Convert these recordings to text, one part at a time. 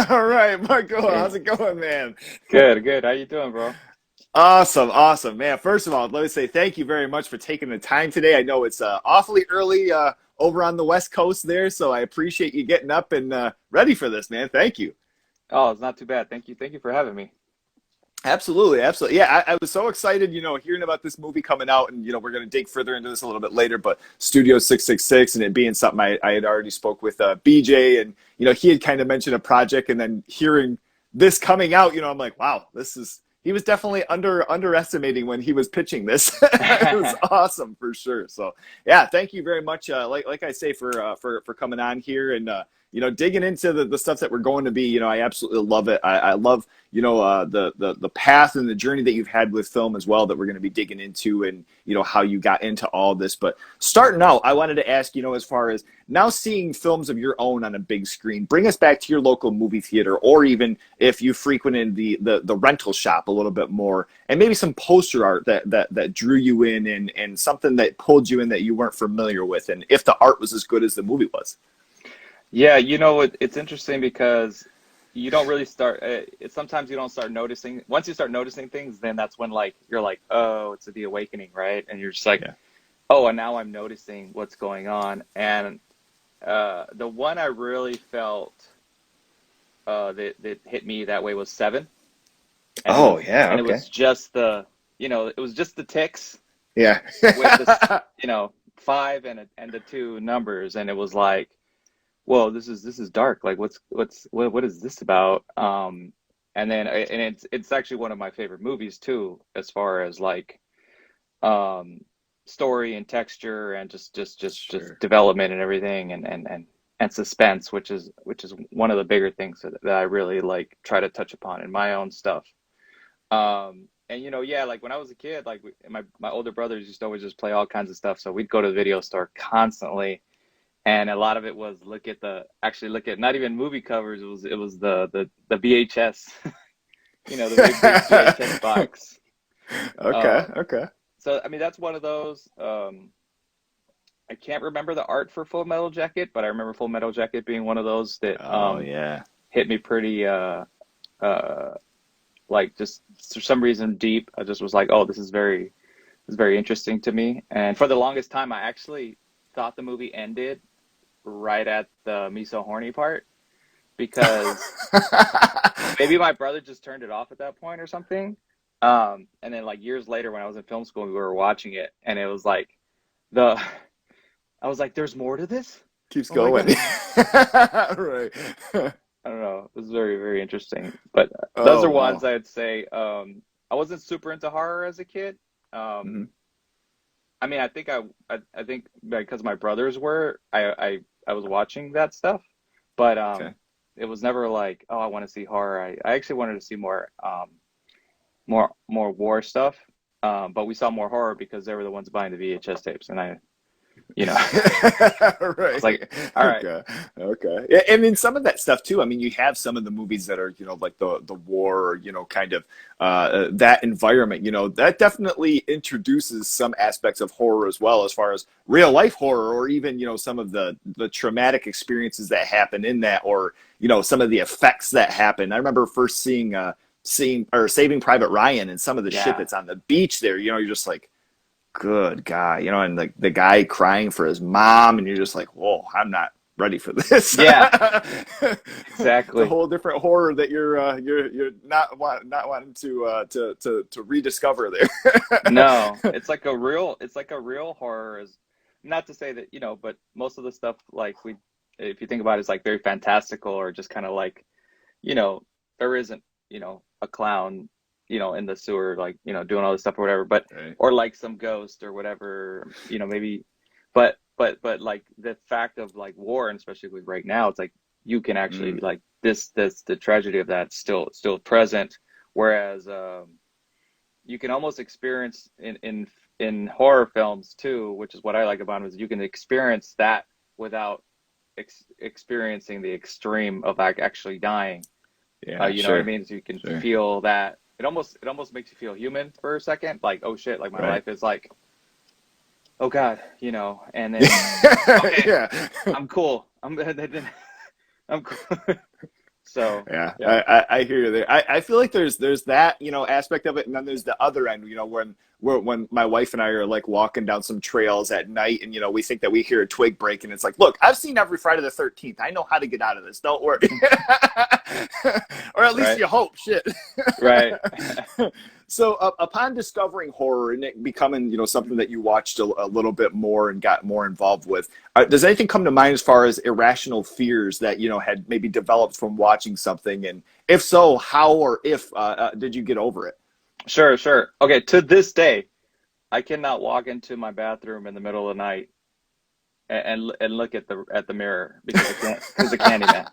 All right, Marco, Hey, how's it going, man? good, good. How you doing, bro? Awesome, awesome, man. First of all, let me say thank you very much for taking the time today. I know it's awfully early over on the West Coast there, so I appreciate you getting up and ready for this, man. Thank you. Oh, it's not too bad. Thank you for having me. Absolutely, absolutely. Yeah, I was so excited, hearing about this movie coming out, and we're going to dig further into this a little bit later. But Studio 666, and it being something I had already spoke with BJ, and he had kind of mentioned a project, and then hearing this coming out, I'm like, wow, this is. He was definitely underestimating when he was pitching this. It was awesome for sure. So yeah, thank you very much. Like I say for coming on here and digging into the stuff that we're going to be. I absolutely love it. I love the path and the journey that you've had with film as well that we're going to be digging into, and how you got into all this. But starting out, I wanted to ask, as far as now seeing films of your own on a big screen, bring us back to your local movie theater, or even if you frequented the rental shop a little bit more, and maybe some poster art that drew you in, and something that pulled you in that you weren't familiar with, and if the art was as good as the movie was. Yeah, it's interesting because you don't really start. Sometimes you don't start noticing. Once you start noticing things, then that's when like you're like, oh, it's the awakening, right? And you're just like, Yeah. oh, and now I'm noticing what's going on. And the one I really felt that hit me that way was Seven, and it Oh was yeah. and it Okay. was just it was just the ticks Yeah. with this, five and the two numbers, and it was like, whoa, this is dark. Like, what is this about? And then and it's actually one of my favorite movies too, as far as like um story and texture and just Sure. development and everything and suspense, which is one of the bigger things that I really like try to touch upon in my own stuff. And yeah, like when I was a kid, like my older brothers used to always just play all kinds of stuff. So we'd go to the video store constantly, and a lot of it was look at not even movie covers. It was the VHS, the big VHS box. Okay. Um, Okay. so I mean that's one of those. I can't remember the art for Full Metal Jacket, but I remember Full Metal Jacket being one of those that Oh yeah. hit me pretty uh, like just for some reason deep. I just was like, oh, this is very interesting to me. And for the longest time, I actually thought the movie ended right at the me so horny part because maybe my brother just turned it off at that point or something. And then like years later when I was in film school, we were watching it and it was like the I was like, there's more to this? Keeps Oh my going. God. Right. I don't know. It was very, very interesting. But those Oh are ones wow. I'd say. I wasn't super into horror as a kid. Hmm. I mean, I think because my brothers were, I was watching that stuff, but Okay. it was never like, oh, I want to see horror. I actually wanted to see more war stuff. But we saw more horror because they were the ones buying the VHS tapes, and you know, I was Right. like, all right, Okay. Okay. Yeah, and in some of that stuff too. I mean, you have some of the movies that are, like the war, or, kind of that environment. That definitely introduces some aspects of horror as well, as far as real life horror, or even some of the traumatic experiences that happen in that, or some of the effects that happen. I remember first seeing or Saving Private Ryan, and some of the shit yeah, that's on the beach there. You're just like, good guy, and the guy crying for his mom, and you're just like, whoa, I'm not ready for this. yeah, It's a exactly. whole different horror that you're not wanting to rediscover there. No, it's like a real horror. Is not to say that, but most of the stuff like if you think about it, is like very fantastical or just kind of like, you know, there isn't, a clown, in the sewer, like, doing all this stuff or whatever, but, Right. or like some ghost or whatever, maybe, but like the fact of like war, and especially with right now, it's like you can actually Mm, like the tragedy of that still present. Whereas, you can almost experience in horror films too, which is what I like about them, is you can experience that without experiencing the extreme of like actually dying. yeah, You know what I sure, mean? So you can sure. feel that it almost makes you feel human for a second, like, oh shit, like my Right. life is like, oh God, and then okay, Yeah. I'm cool. I'm I'm cool. So Yeah, yeah, I hear you there. I feel like there's that, aspect of it, and then there's the other end, when my wife and I are like walking down some trails at night, and we think that we hear a twig break, and it's like, look, I've seen every Friday the 13th. I know how to get out of this. Don't worry. Or at least right, you hope. Shit. right. So upon discovering horror and it becoming, something that you watched a little bit more and got more involved with, does anything come to mind as far as irrational fears that had maybe developed from watching something? And if so, how or if did you get over it? Sure, sure. Okay, to this day, I cannot walk into my bathroom in the middle of the night and look at the mirror because of Candyman.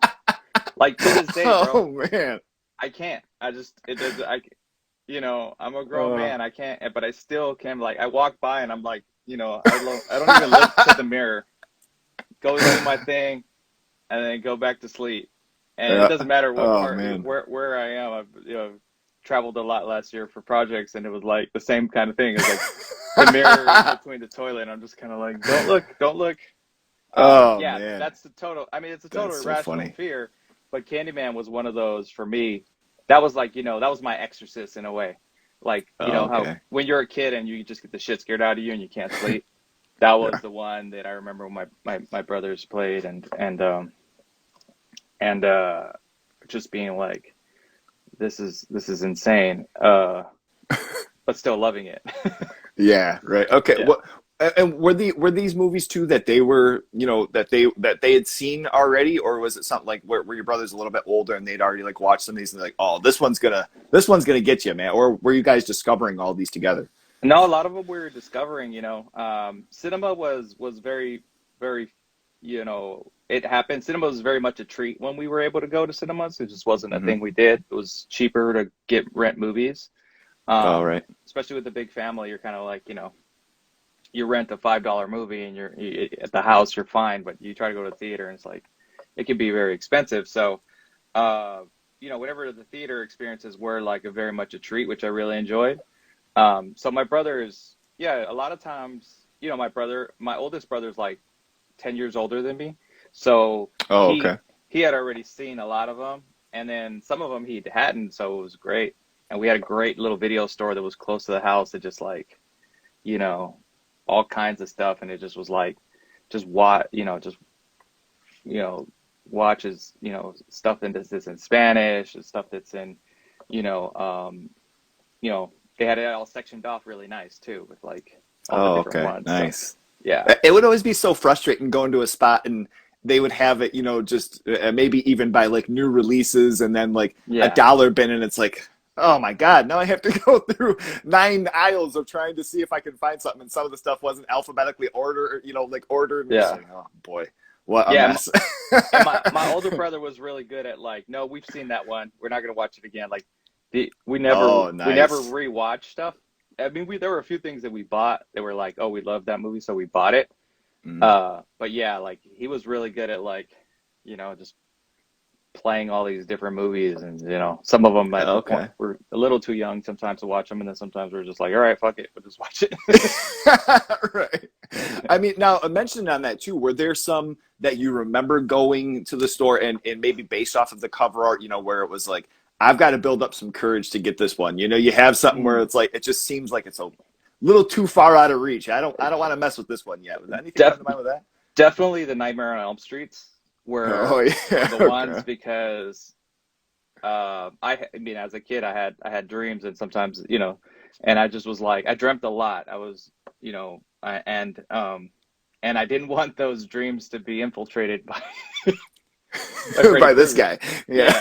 Like to this day, bro, Oh man. I can't. I just it does I'm a grown Uh, man. I can't, but I still can. Like I walk by and I'm like, I don't even look to the mirror. Go do my thing and then go back to sleep. And it yeah. doesn't matter what Oh part man. where I am. I've traveled a lot last year for projects, and it was like the same kind of thing. It's like the mirror in between the toilet, and I'm just kind of like, don't look, don't look. Oh Yeah, man. that's the total. I mean, it's a total That's so irrational funny. fear, but Candyman was one of those for me. That was like, that was my exorcist in a way. Like, Oh, how okay. when you're a kid and you just get the shit scared out of you and you can't sleep. That was Yeah. the one that I remember when my brothers played and just being like, this is insane. But still loving it. Yeah, right. Okay. Yeah. What and were these movies too that they were, that they had seen already, or was it something like where your brother's a little bit older and they'd already like watched some of these and they're like, oh, this one's gonna get you, man? Or were you guys discovering all these together? No, a lot of them we were discovering, cinema was very, very, it happened. Cinema was very much a treat when we were able to go to cinemas. It just wasn't a Hmm. thing we did. It was cheaper to rent movies. Oh, right. Especially with a big family, you're kind of like, you rent a $5 movie and at the house, you're fine, but you try to go to the theater and it's like, it can be very expensive. So, uh, whenever the theater experiences were like a very much a treat, which I really enjoyed. So my brothers, yeah, a lot of times, my oldest brother's like 10 years older than me. So Oh, he okay. he had already seen a lot of them, and then some of them he hadn't, so it was great. And we had a great little video store that was close to the house that just like, you know, all kinds of stuff, and it just was like just you know, watches, stuff that's in Spanish and stuff that's in, you know, um, they had it all sectioned off really nice too with like all the Oh, different okay. ones. So Nice. yeah, It would always be so frustrating going to a spot and they would have it, just maybe even by like new releases and then like a yeah, dollar bin, and it's like, oh my God, now I have to go through 9 aisles of trying to see if I can find something. And some of the stuff wasn't alphabetically ordered, like ordered. And just yeah, like, oh boy, what a yeah. mess. And my older brother was really good at like, no, we've seen that one. We're not gonna watch it again. Like Oh, we never nice. rewatch stuff. I mean, there were a few things that we bought that were like, oh, we love that movie, so we bought it. Mm. But yeah, like he was really good at like, just playing all these different movies, and some of them at the point Okay. we're a little too young sometimes to watch them, and then sometimes we're just like, all right, fuck it, we'll just watch it. Right. I mean, now mentioning on that too, were there some that you remember going to the store and maybe based off of the cover art, where it was like, I've got to build up some courage to get this one. You have something where Mm. it's like it just seems like it's a little too far out of reach. I don't want to mess with this one yet. Was anything come Def- to mind with that? Definitely the Nightmare on Elm Streets Oh were yeah. the ones Okay. because I mean, as a kid, I had dreams, and sometimes, and I just was like, I dreamt a lot. I was, and I didn't want those dreams to be infiltrated by Freddy By this Krueger. guy. Yeah.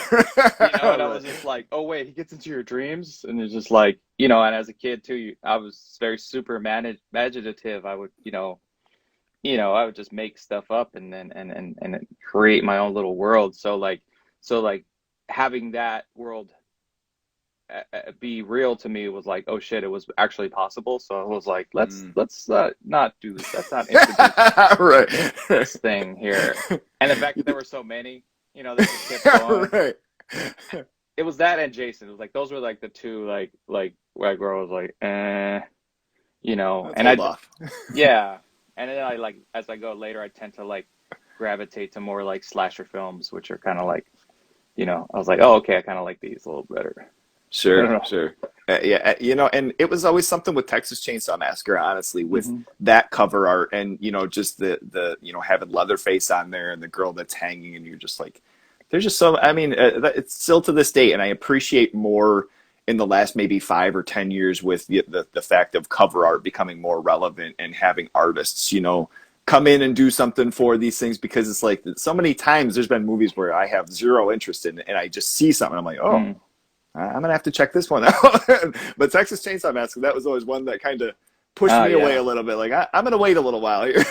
Yeah, and I Right. was just like, oh wait, he gets into your dreams, and it's just like, and as a kid too, I was very super imaginative. I would, I would just make stuff up and create my own little world. So like having that world be real to me was like, oh shit, it was actually possible. So I was like, let's Mm. let's not do this. Let's not introduce Right. this thing here. And the fact that there were so many, that just kept going. Right. It was that and Jason. It was like those were like the two like where I grew. I was like, Let's and hold off. yeah, and then I like as I go later, I tend to like gravitate to more like slasher films, which are kind of like I was like, oh, okay, I kind of like these a little better. I don't Sure, know. sure. Yeah, and it was always something with Texas Chainsaw Massacre, honestly, with Hmm. that cover art and just the having Leatherface on there and the girl that's hanging, and you're just like, there's just so. I mean, it's still to this day, and I appreciate more in the last maybe 5 or 10 years with the fact of cover art becoming more relevant and having artists, come in and do something for these things because it's like so many times there's been movies where I have zero interest in and I just see something I'm like, oh. Mm. I'm gonna have to check this one out. But Texas Chainsaw Massacre, that was always one that kind of pushed Oh me away yeah. a little bit. Like I'm gonna wait a little while here.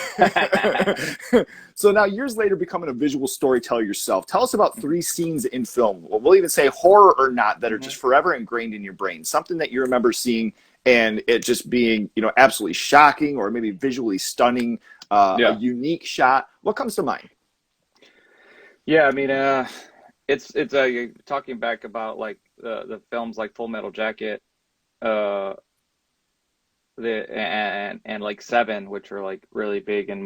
So now, years later, becoming a visual storyteller yourself, tell us about 3 scenes in film. We'll even say horror or not that are Hmm. just forever ingrained in your brain. Something that you remember seeing and it just being, absolutely shocking or maybe visually stunning, a Yeah. unique shot. What comes to mind? Yeah, I mean, it's talking back about like the films like Full Metal Jacket, uh, and like Seven, which are like really big in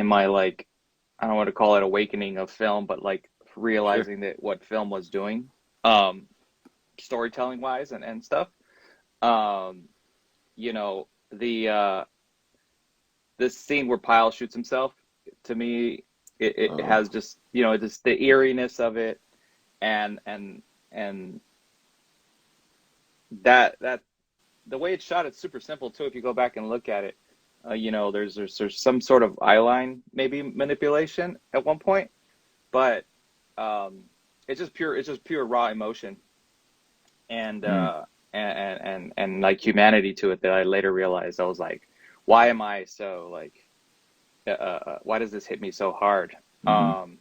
my like I don't want to call it awakening of film, but like Sure. realizing that what film was doing, um, storytelling wise and stuff. Um, you know, this scene where Pyle shoots himself, to me, it Oh, has just just the eeriness of it, and that the way it's shot, it's super simple too. If you go back and look at it, there's some sort of eyeline maybe manipulation at one point, but um, it's just pure raw emotion and mm, like humanity to it that I later realized. I was like, why am I so like why does this hit me so hard? mm-hmm. Um,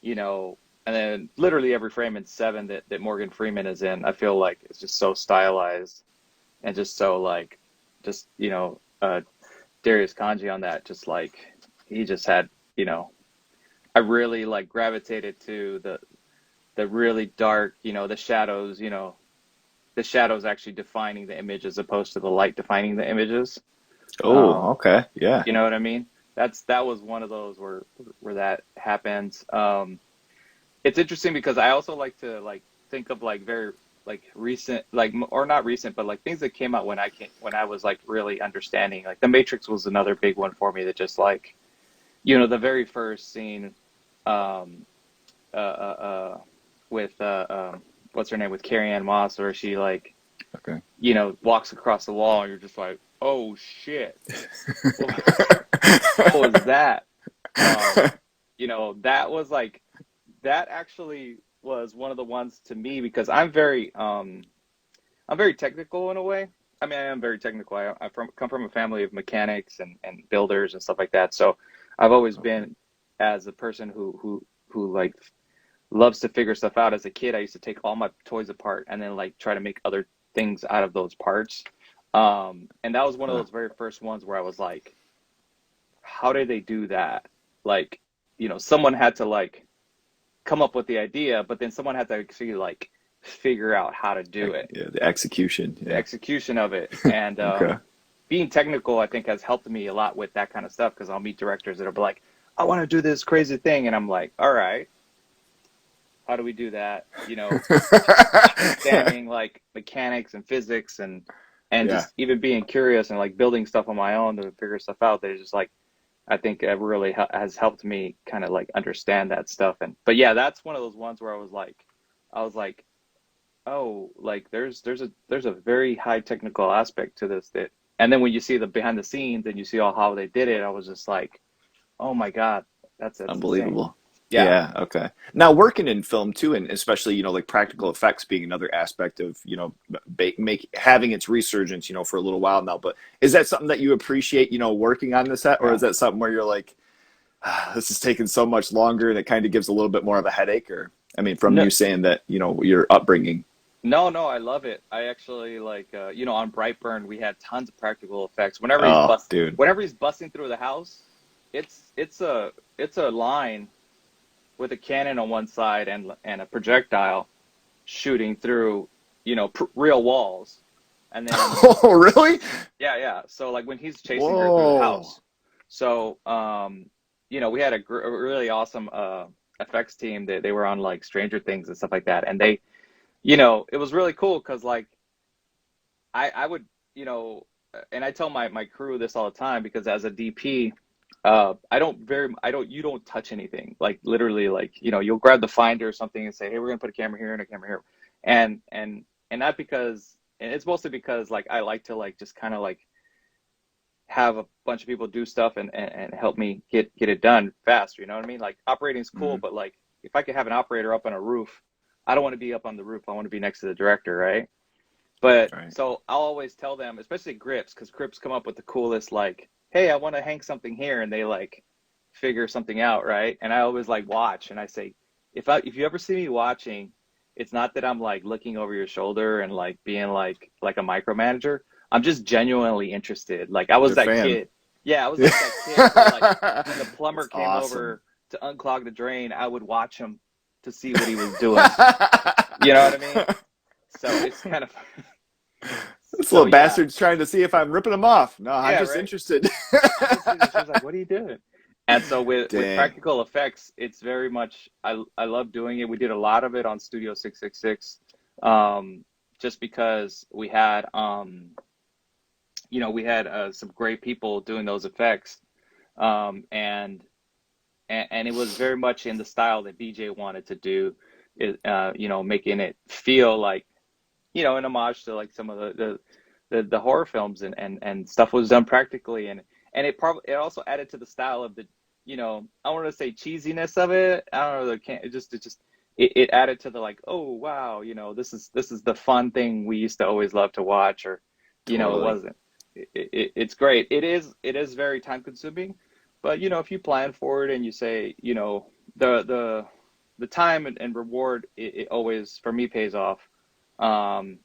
you know, and then literally every frame in Seven that Morgan Freeman is in, I feel like it's just so stylized and just so like, just Darius Kanji on that, just like he just had, you know, I really like gravitated to the really dark, the shadows actually defining the image as opposed to the light defining the images. Oh, Um, okay, yeah. you know what I mean? That was one of those where that happens. It's interesting because I also like to like think of like very like recent or not recent but like things that came out when I was like really understanding. Like The Matrix was another big one for me that just like the very first scene um uh uh, uh with what's her name, with Carrie Ann Moss, where she like Okay. walks across the wall and you're just like, oh shit, what was that? um that was like, that actually was one of the ones to me because I'm very technical in a way. I mean, I am very technical. Come from a family of mechanics and builders and stuff like that. So I've always Okay. been as a person who like loves to figure stuff out. As a kid, I used to take all my toys apart and then like try to make other things out of those parts. And that was one of Huh. those very first ones where I was like, how did they do that? Like, someone had to like come up with the idea, but then someone had to actually like figure out how to do it, Yeah, the execution. the Yeah. execution of it. And Okay. being technical, I think, has helped me a lot with that kind of stuff because I'll meet directors that are like, I want to do this crazy thing. And I'm like, all right, how do we do that? Understanding like mechanics and physics and Yeah. just even being curious and like building stuff on my own to figure stuff out. There's just like, I think it really has helped me kind of like understand that stuff. And but yeah, that's one of those ones where I was like, oh, like there's a very high technical aspect to this that, and then when you see the behind the scenes and you see all how they did it, I was just like, oh my God, that's insane. Unbelievable. Yeah. Yeah, okay. Now working in film too, and especially, like practical effects being another aspect of, make having its resurgence, for a little while now. But is that something that you appreciate, working on the set, or Yeah. is that something where you're like, this is taking so much longer and it kind of gives a little bit more of a headache? Or, I mean, from No, you saying that, your upbringing. no, I love it. I actually like, on Brightburn, we had tons of practical effects. Whenever Oh, dude. he's busting through the house, it's a line with a cannon on one side and a projectile shooting through, real walls. And then, Oh, really? yeah, yeah. So like when he's chasing her through the Whoa. house. So, we had a really awesome effects team. They were on like Stranger Things and stuff like that. And they, it was really cool because like I would, and I tell my crew this all the time because as a DP, you don't touch anything. Like literally, like, you'll grab the finder or something and say, hey, we're gonna put a camera here and a camera here. And not because, and it's mostly because like I like to like just kind of like have a bunch of people do stuff and help me get it done fast. You know what I mean? Like operating's cool, Hmm. but like if I could have an operator up on a roof, I don't want to be up on the roof. I want to be next to the director, right? But Right. so I'll always tell them, especially grips, because grips come up with the coolest, like, hey, I want to hang something here, and they like figure something out, right? And I always like watch, and I say, if you ever see me watching, it's not that I'm like looking over your shoulder and like being like a micromanager. I'm just genuinely interested. Like I was You're a that fan. kid. Yeah, I was like that kid where like when the plumber That's came awesome. over to unclog the drain, I would watch him to see what he was doing. You know what I mean? So it's kind of This so little yeah. bastard's trying to see if I'm ripping him off. No, I'm Yeah, just right. interested. I'm just she was like, "What are you doing?" And so with Dang. practical effects, it's very much I love doing it. We did a lot of it on Studio 666, just because we had some great people doing those effects, um, and and it was very much in the style that BJ wanted to do, making it feel like an homage to like some of the horror films and stuff was done practically and it also added to the style of the I want to say cheesiness of it. I don't know it added to the like, oh wow, this is the fun thing we used to always love to watch, or it Totally. wasn't. It's great. It is very time consuming, but if you plan for it and you say the time and reward, it always for me pays off. um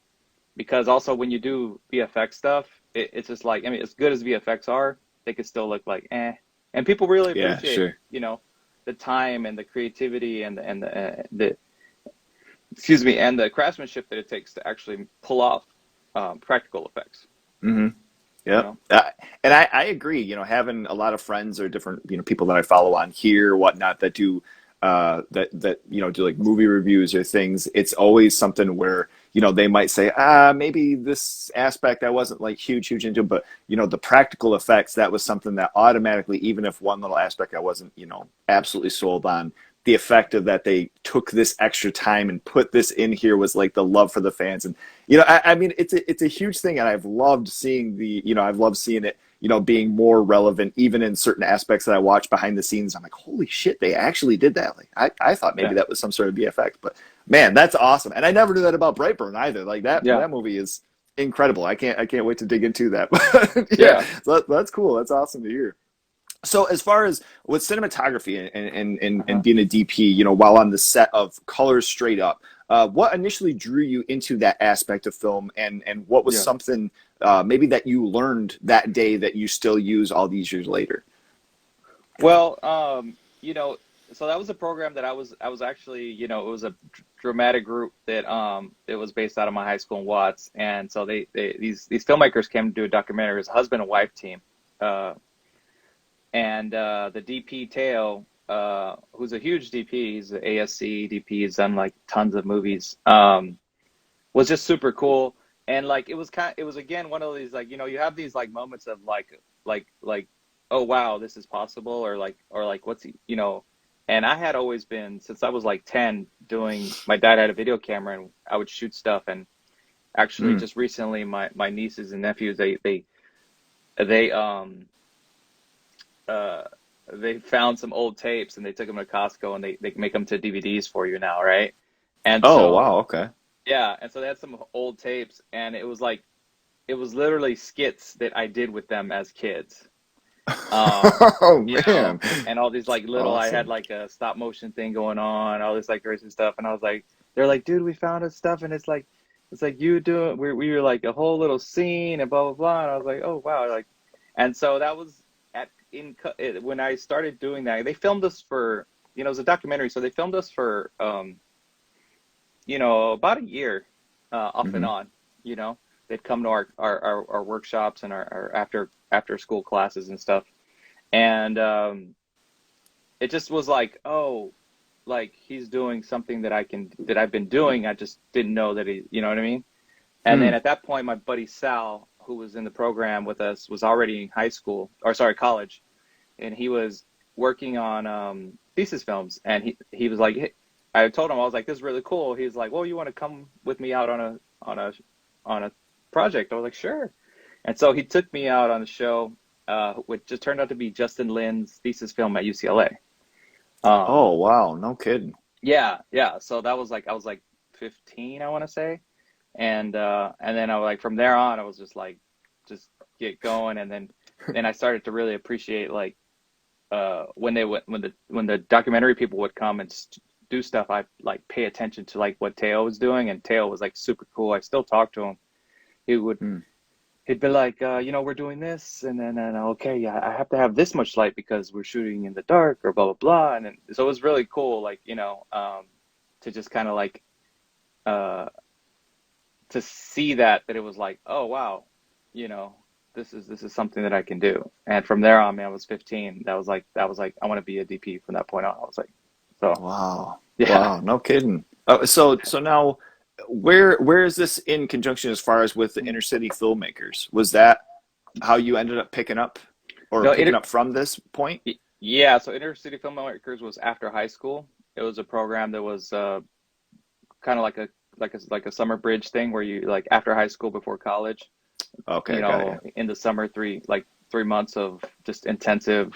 because also when you do VFX stuff, it's just like, I mean, as good as VFX are, they can still look like eh. And people really Yeah, appreciate, sure. the time and the creativity and the excuse me, and the craftsmanship that it takes to actually pull off practical effects. Hmm. You Yep. know? And I agree, having a lot of friends or different, people that I follow on here, whatnot, that do do like movie reviews or things. It's always something where, they might say, maybe this aspect I wasn't like huge into, but the practical effects, that was something that automatically, even if one little aspect I wasn't, absolutely sold on, the effect of that they took this extra time and put this in here was like the love for the fans. And I mean, it's a huge thing, and I've loved seeing I've loved seeing it, being more relevant, even in certain aspects that I watch behind the scenes. I'm like, holy shit, they actually did that. Like, I thought maybe Yeah. that was some sort of VFX, but man, that's awesome. And I never knew that about Brightburn either. Like Yeah. that movie is incredible. I can't wait to dig into that. But yeah, Yeah. so that's cool. That's awesome to hear. So as far as with cinematography and Uh-huh. being a DP, while on the set of Colors Straight Up, what initially drew you into that aspect of film, and what was Yeah. something maybe that you learned that day that you still use all these years later? Well, so that was a program that I was actually, it was a dramatic group that it was based out of my high school in Watts, and so these filmmakers came to do a documentary. It was a husband and wife team, uh, and the DP Teo, who's a huge DP, he's an ASC DP, he's done like tons of movies, was just super cool. And like it was again one of these, like, you have these like moments of like oh wow, this is possible, or like what's and I had always been, since I was like 10, doing, my dad had a video camera and I would shoot stuff. And actually Mm. just recently my nieces and nephews, they uh they found some old tapes and they took them to Costco, and they make them to DVDs for you now, right? And Oh so wow, okay. yeah, and so they had some old tapes, and it was literally skits that I did with them as kids. Um, Oh you know, man, and all these like little, I had awesome. like a stop motion thing going on, all this like crazy stuff, and I was like, they're like, dude, we found this stuff, and it's like you doing, we were like a whole little scene and blah blah blah, and I was like, oh wow, like, and so that was when I started doing that, they filmed us for, it was a documentary, so they filmed us for about a year, off and Hmm. on. You know, they'd come to our workshops and our after school classes and stuff. And it just was like, oh, like he's doing something that I've been doing. I just didn't know that you know what I mean? And then Hmm. at that point, my buddy Sal, who was in the program with us, was already in high school, or sorry, college, and he was working on thesis films. And he was like, hey, I told him, I was like, this is really cool. He was like, well, you want to come with me out on a project? I was like, sure. And so he took me out on a show, which just turned out to be Justin Lin's thesis film at UCLA. Um, Oh, wow. No kidding. yeah, yeah. So that was like I was like 15, I want to say, and then I was like from there on, I was just like just get going, and then I started to really appreciate like when they would when the documentary people would come and do stuff, I like pay attention to like what Teo was doing, and Teo was like super cool. I still talk to him. He would Hmm. he'd be like, you know, we're doing this, and then okay, yeah, I have to have this much light because we're shooting in the dark, or blah blah blah, and then, so it was really cool, like you know, to just kind of like uh, to see that it was like, oh wow, you know, this is something that I can do, and from there on, man, I was 15. That was like I want to be a DP from that point on. I was like, so Wow. yeah. Wow. No kidding. So now, where is this in conjunction as far as with the inner city filmmakers? Was that how you ended up picking up or No, picking up from this point? yeah. So Inner City Filmmakers was after high school. It was a program that was kind of like like a summer bridge thing where you like after high school before college, you Okay, got you. know, in the summer 3 months of just intensive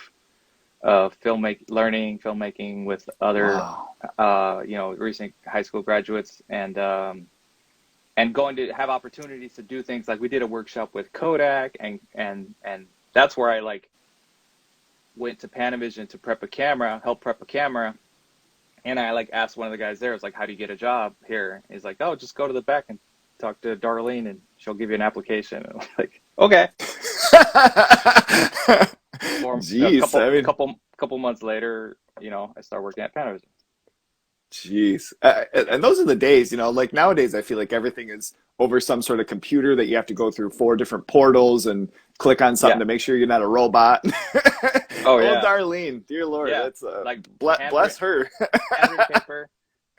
learning filmmaking with other Wow. you know, recent high school graduates, and going to have opportunities to do things like we did a workshop with Kodak, and that's where I like went to Panavision to help prep a camera. And I like asked one of the guys there, I was like, how do you get a job here? He's like, oh, just go to the back and talk to Darlene and she'll give you an application. And I'm like, okay. For a Jeez, I mean, couple months later, you know, I started working at Panavision. jeez. And those are the days, like nowadays, I feel like everything is over some sort of computer that you have to go through four different portals and click on something Yeah. to make sure you're not a robot. Oh Oh, yeah. Darlene, dear Lord, Yeah. that's Like bless her. handwritten paper.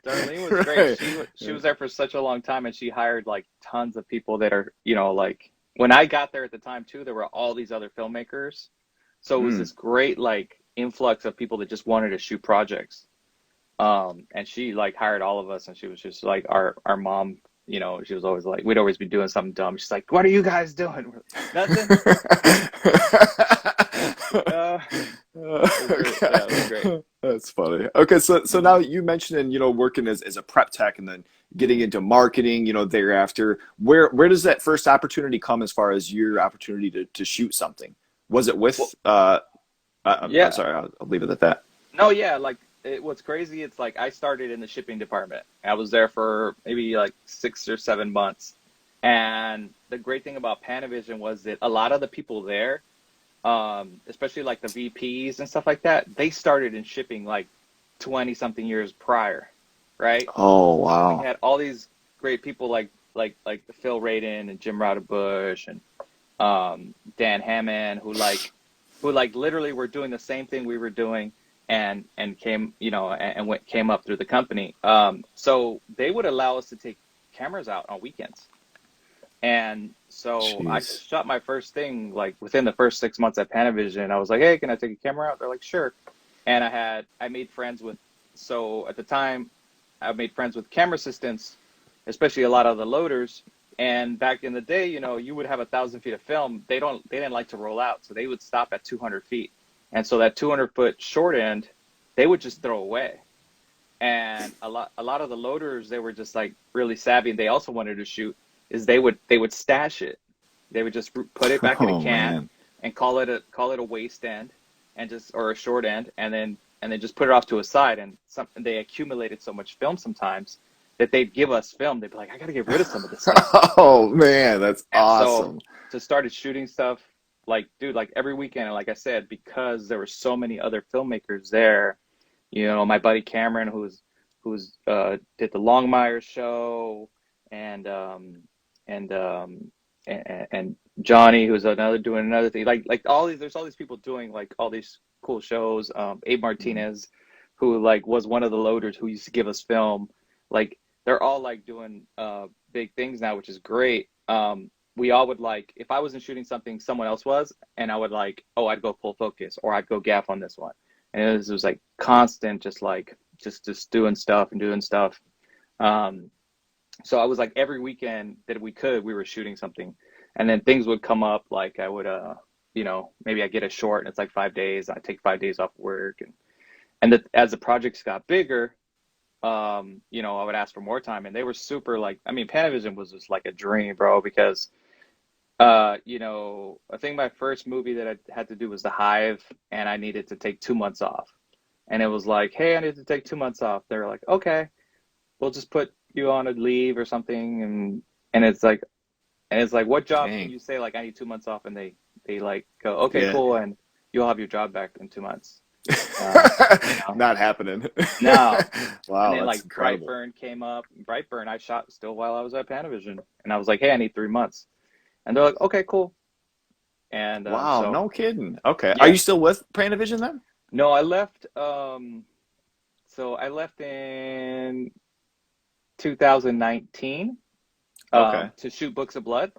Darlene was great. Right. She was there for such a long time, and she hired like tons of people that are, you know, like when I got there at the time too, there were all these other filmmakers. So it was Mm. this great like influx of people that just wanted to shoot projects. And she like hired all of us, and she was just like our mom, you know, she was always like we'd always be doing something dumb. She's like, "What are you guys doing?" We're like, nothing. Uh, it was really, yeah, it was great. That's funny. Okay, so now you mentioned, working as a prep tech and then getting into marketing, thereafter. Where does that first opportunity come as far as your opportunity to shoot something? Was it Well, with I'm yeah. sorry, I'll leave it at that. No, yeah, like what's crazy, it's like I started in the shipping department. I was there for maybe like 6 or 7 months. And the great thing about Panavision was that a lot of the people there, especially like the VPs and stuff like that, they started in shipping like 20 something years prior, right? Oh, So we wow. had all these great people like Phil Radin and Jim Rodebush and Dan Hammond who like literally were doing the same thing we were doing and came, you know, came up through the company. So they would allow us to take cameras out on weekends. And so I Jeez. shot my first thing like within the first 6 months at Panavision. I was like, hey, can I take a camera out? They're like, sure. And I made friends with, so at the time I made friends with camera assistants, especially a lot of the loaders. And back in the day, you know, you would have 1,000 feet of film. They didn't like to roll out. So they would stop at 200 feet. And so that 200-foot short end, they would just throw away. And a lot of the loaders, they were just like really savvy. And they also wanted to shoot is they would stash it. They would just put it back in a Oh, can man. and call it a waist end and just or a short end and then just put it off to a side and they accumulated so much film sometimes that they'd give us film. They'd be like, I got to get rid of some of this stuff. Oh, man, that's And so awesome. just started shooting stuff like dude like every weekend. And like I said, because there were so many other filmmakers there, you know, my buddy Cameron who's did the Longmire show and and um and Johnny who's another doing another thing like all these there's all these people doing like all these cool shows, Abe Mm. Martinez, who like was one of the loaders who used to give us film. Like they're all like doing big things now, which is great. We all would like, if I wasn't shooting something, someone else was, and I would like, oh, I'd go full focus, or I'd go gaff on this one. And it was like constant, just like just doing stuff and doing stuff. So I was like every weekend that we were shooting something, and then things would come up. Like I would, maybe I get a short and it's like 5 days. I take 5 days off work, and as the projects got bigger, I would ask for more time, and they were super like, I mean, Panavision was just like a dream, bro, because, I think my first movie that I had to do was The Hive, and I needed to take 2 months off. And it was like, hey, I need to take 2 months off. They were like, okay, we'll just put you on a leave or something. And it's like, what job can Dang. you say, like, I need 2 months off? And they like go, okay, Yeah. cool. And you'll have your job back in 2 months. Not happening. No. And Wow, then that's like incredible. Brightburn came up. Brightburn I shot still while I was at Panavision. And I was like, hey, I need 3 months. And they're like, okay, cool. And Wow, so, no kidding. Okay. Are yeah. you still with Panavision then? No, I left. So I left in 2019 Okay. to shoot Books of Blood.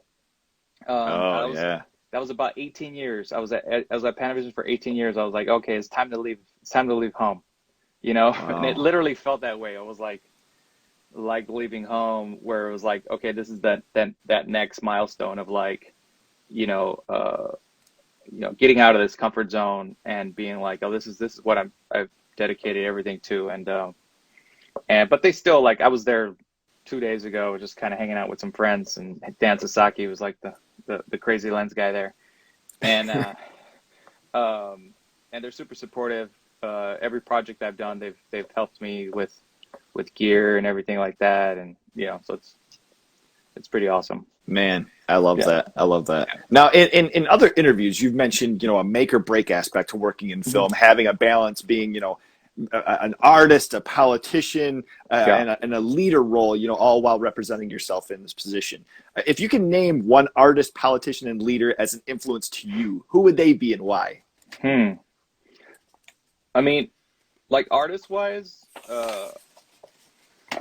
Oh, I was yeah. That was about 18 years. I was at Panavision for 18 years. I was like, okay, it's time to leave. It's time to leave home. And it Wow. literally felt that way. It was like leaving home, where it was like, okay, this is that next milestone of like, getting out of this comfort zone and being like, oh, this is what I've dedicated everything to. But they still, like, I was there 2 days ago, just kind of hanging out with some friends, and Dan Sasaki was like the crazy lens guy there. And and they're super supportive. Every project I've done, they've helped me with gear and everything like that. And so it's pretty awesome. Man, I love Yeah. that. I love that. Now, in other interviews, you've mentioned, a make or break aspect to working in Mhm. film, having a balance, being, an artist, a politician, Yeah. and a leader role, all while representing yourself in this position. If you can name one artist, politician, and leader as an influence to you, who would they be and why? Hmm. I mean, like artist wise,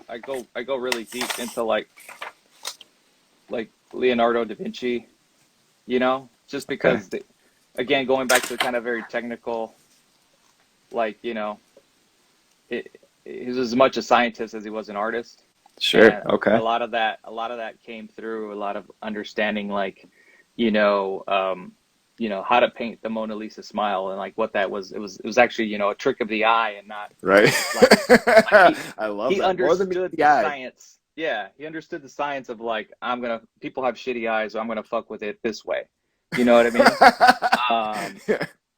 I go really deep into like Leonardo da Vinci, just Okay. because again, going back to kind of very technical, like, he was as much a scientist as he was an artist. Sure. And Okay. a lot of that came through a lot of understanding, like, you know, um, how to paint the Mona Lisa smile, and like what that was. It was actually, a trick of the eye, and not Right. like he I love he that. More than meets understood the the eye. science. Yeah, he understood the science of like, people have shitty eyes, so I'm gonna fuck with it this way. You know what I mean? Um,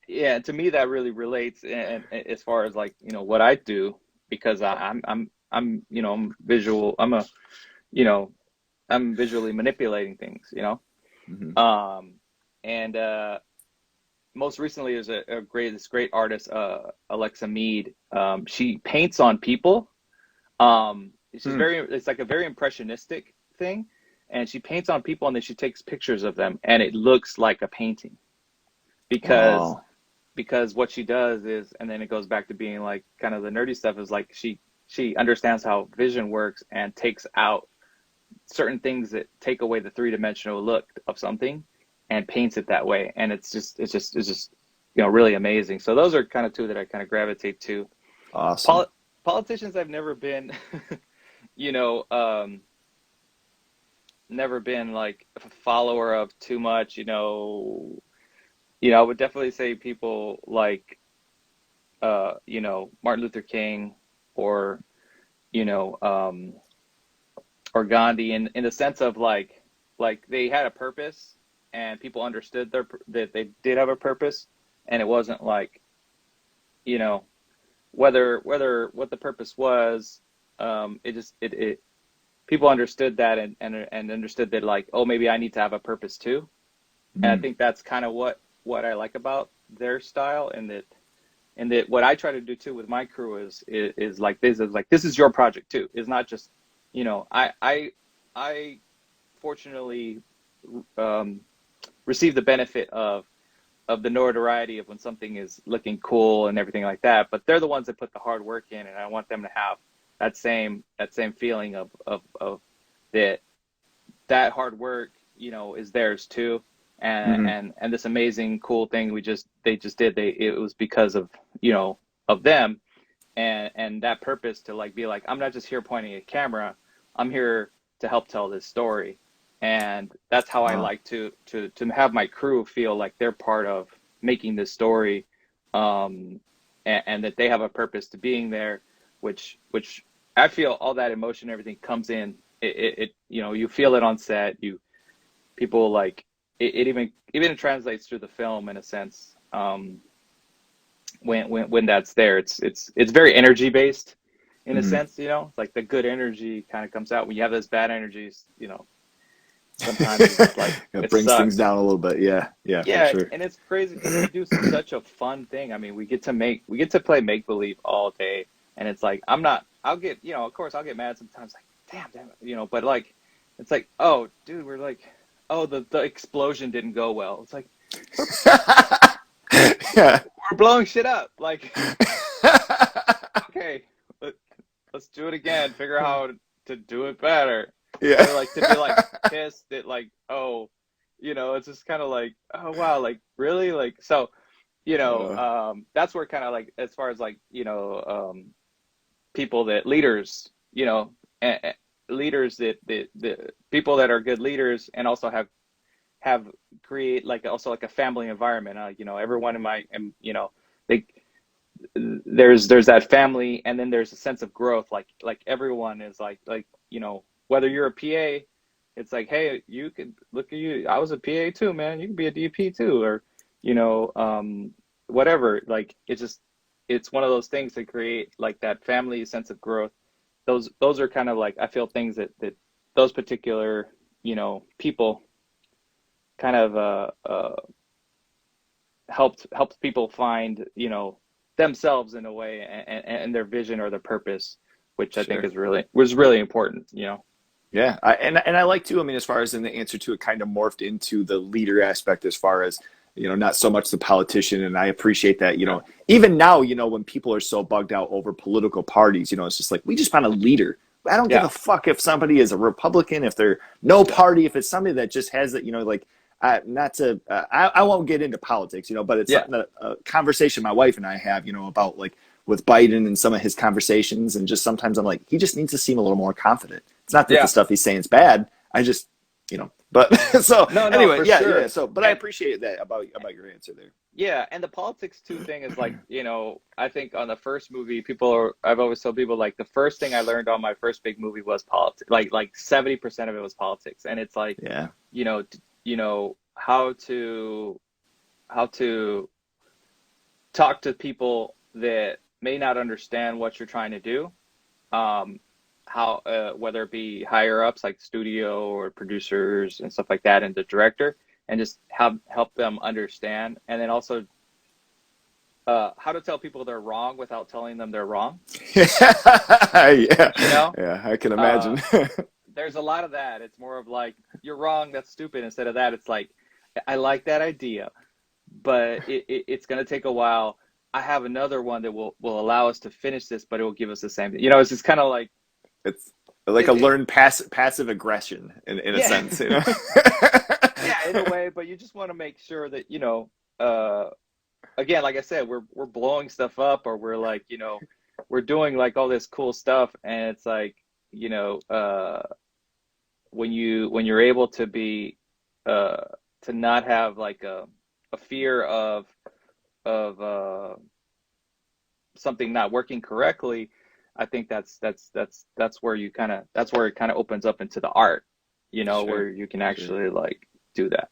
yeah, to me that really relates, and as far as like, what I do, because I'm visual. You know I'm visually manipulating things. Mhm. Um, and most recently is this great artist, Alexa Mead. She paints on people. Hmm. It's like a very impressionistic thing, and she paints on people, and then she takes pictures of them, and it looks like a painting, because Wow. what she does is, and then it goes back to being like kind of the nerdy stuff, is like she understands how vision works and takes out certain things that take away the three-dimensional look of something, and paints it that way, and it's just really amazing. So those are kind of two that I kind of gravitate to. Awesome. Poli- Politicians, I've you know um never been like a follower of too much. I would definitely say people like Martin Luther King, or you know or Gandhi, in the sense of like they had a purpose, and people understood that they did have a purpose, and it wasn't like, you know whether what the purpose was. It people understood that, and understood that, like, oh, maybe I need to have a purpose too. And I Mm. think that's kind of what I like about their style, and that what I try to do too with my crew is like this, is like, this is your project too. It's not just, I fortunately, um, receive the benefit of of the notoriety of when something is looking cool and everything like that, but they're the ones that put the hard work in, and I want them to have that same feeling of that that hard work, is theirs too. And Hmm. and this amazing cool thing they just did, it was because of, of them, and that purpose to like be like, I'm not just here pointing a camera, I'm here to help tell this story. And that's how I Wow. like to have my crew feel like they're part of making this story, and that they have a purpose to being there, which I feel all that emotion, everything comes in. You feel it on set. People like it even translates through the film in a sense. When that's there, it's very energy based in a Hmm. sense. It's like the good energy kind of comes out when you have those bad energies. Sometimes it's just like It it brings things sucks. down a little bit. Yeah, yeah, for Yeah, sure. and it's crazy because we do such a fun thing. I mean, we get to play make believe all day, and it's like I'll get, of course I'll get mad sometimes, like damn it, but like it's like, oh dude, we're like, oh, the explosion didn't go well. It's like we're Yeah. we're blowing shit up. Like, okay, let, let's do it again. Figure out how to do it better. Yeah. Or like to be like pissed at like, oh, it's just kind of like, oh wow, like really, like so. Uh, That's where kind of like, as far as like, people that leaders, leaders that people that are good leaders and also have create like also like a family environment. Everyone in my, they there's that family, and then there's a sense of growth. Like everyone is like whether you're a PA, it's like, hey, you could look at you. I was a PA too, man. You can be a DP too, or you know, whatever. Like it's one of those things that create like that family sense of growth. Those are kind of like, I feel, things that those particular people kind of helped people find themselves in a way, and their vision or their purpose, which I think sure. was really important. Yeah, and I like to. I mean, as far as in the answer to it, kind of morphed into the leader aspect, as far as not so much the politician. And I appreciate that. Even now, when people are so bugged out over political parties, it's just like we just want a leader. I don't give Yeah, a fuck if somebody is a Republican, if they're no party, if it's somebody that just has it. Like not to. I won't get into politics, but it's yeah, something that a conversation my wife and I have, about like with Biden and some of his conversations, and just sometimes I'm like, he just needs to seem a little more confident. It's not that the yeah. stuff he's saying is bad. I just, but so No, no, anyway, for yeah, yeah. sure. So, but I And appreciate that about your answer there. yeah, and the politics too thing is like, I think on the first movie, I've always told people, like, the first thing I learned on my first big movie was politics. Like 70% of it was politics, and it's like, Yeah. how to talk to people that may not understand what you're trying to do. How Whether it be higher ups like studio or producers and stuff like that, and the director, and just help them understand, and then also how to tell people they're wrong without telling them they're wrong. Yeah. You know, Yeah. I can uh, imagine. there's a lot of that. It's more of like, you're wrong, that's stupid. Instead of that, it's like, I like that idea, but it's going to take a while. I have another one that will allow us to finish this, but it will give us the same thing. It's just kind of like It's like a it learned passive aggression in a yeah. sense. Yeah, in a way, but you just want to make sure that, uh, again, like I said, we're blowing stuff up, or we're like, we're doing like all this cool stuff, and it's like, when you're able to be uh, to not have like a fear of something not working correctly. I think that's where it kind of opens up into the art, Sure. where you can Sure. actually like do that.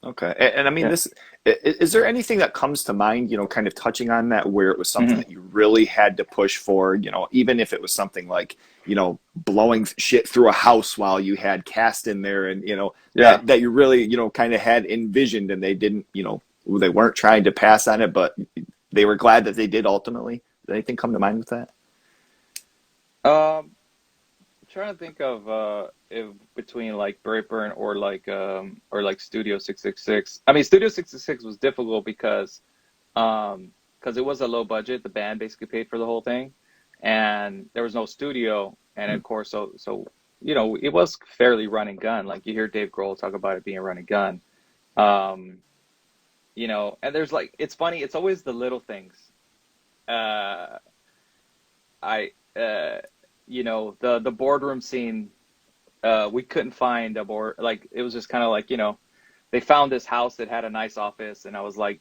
Okay. And I mean, Yeah. is there anything that comes to mind, kind of touching on that, where it was something Hmm. that you really had to push for, even if it was something like, blowing shit through a house while you had cast in there, and, Yeah. that you really, kind of had envisioned, and they didn't, they weren't trying to pass on it, but they were glad that they did ultimately. Did anything come to mind with that? Um, trying to think of if between like Brightburn or like Studio 666. I mean, Studio 666 was difficult because it was a low budget. The band basically paid for the whole thing, and there was no studio. And of course, so you know, it was fairly run and gun. Like you hear Dave Grohl talk about it being run and gun. Um, you know, and there's like, it's funny. It's always the little things. Uh, I you know, the boardroom scene. We couldn't find a board. Like it was just kind of like, you know, they found this house that had a nice office, and I was like,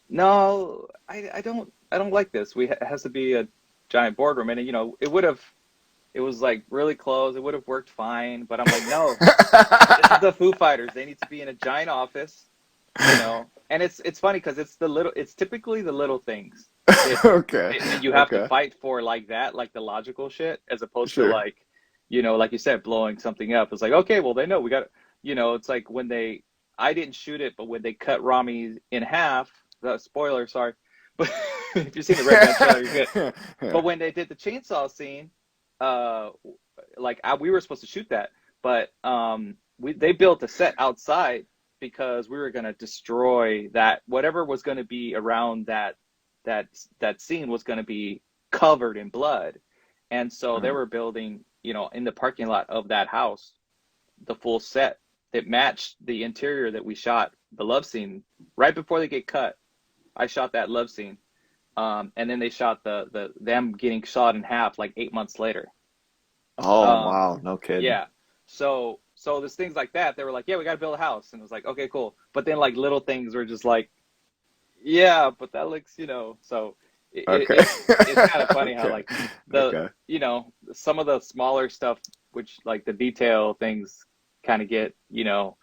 no, I don't like this. It has to be a giant boardroom, and you know, it was like really close. It would have worked fine, but I'm like, no, this is the Foo Fighters. They need to be in a giant office, you know. And it's funny because it's typically the little things that, Okay. that you have to Okay. fight for, like that, like the logical shit, as opposed to Sure. like, you know, like you said, blowing something up. It's like, okay, well, they know we got, you know, it's like when I didn't shoot it, but when they cut Rami in half, the spoiler, sorry, but if you've seen the Red Band trailer, you're good. Yeah. But when they did the chainsaw scene, uh, we were supposed to shoot that, but they built a set outside because we were going to destroy that. Whatever was going to be around that that scene was going to be covered in blood, and so they Uh, were building, you know, in the parking lot of that house, the full set that matched the interior that we shot the love scene right before they get cut. I shot that love scene, and then they shot the them getting shot in half like 8 months later. oh Um, wow, no kidding. yeah. So there's things like that. They were like, yeah, we got to build a house, and it was like, okay, cool. But then like little things were just like, yeah, but that looks, you know. So Okay. it's kind of funny how Okay. like the Okay. you know, some of the smaller stuff, which like the detail things kind of get, you know,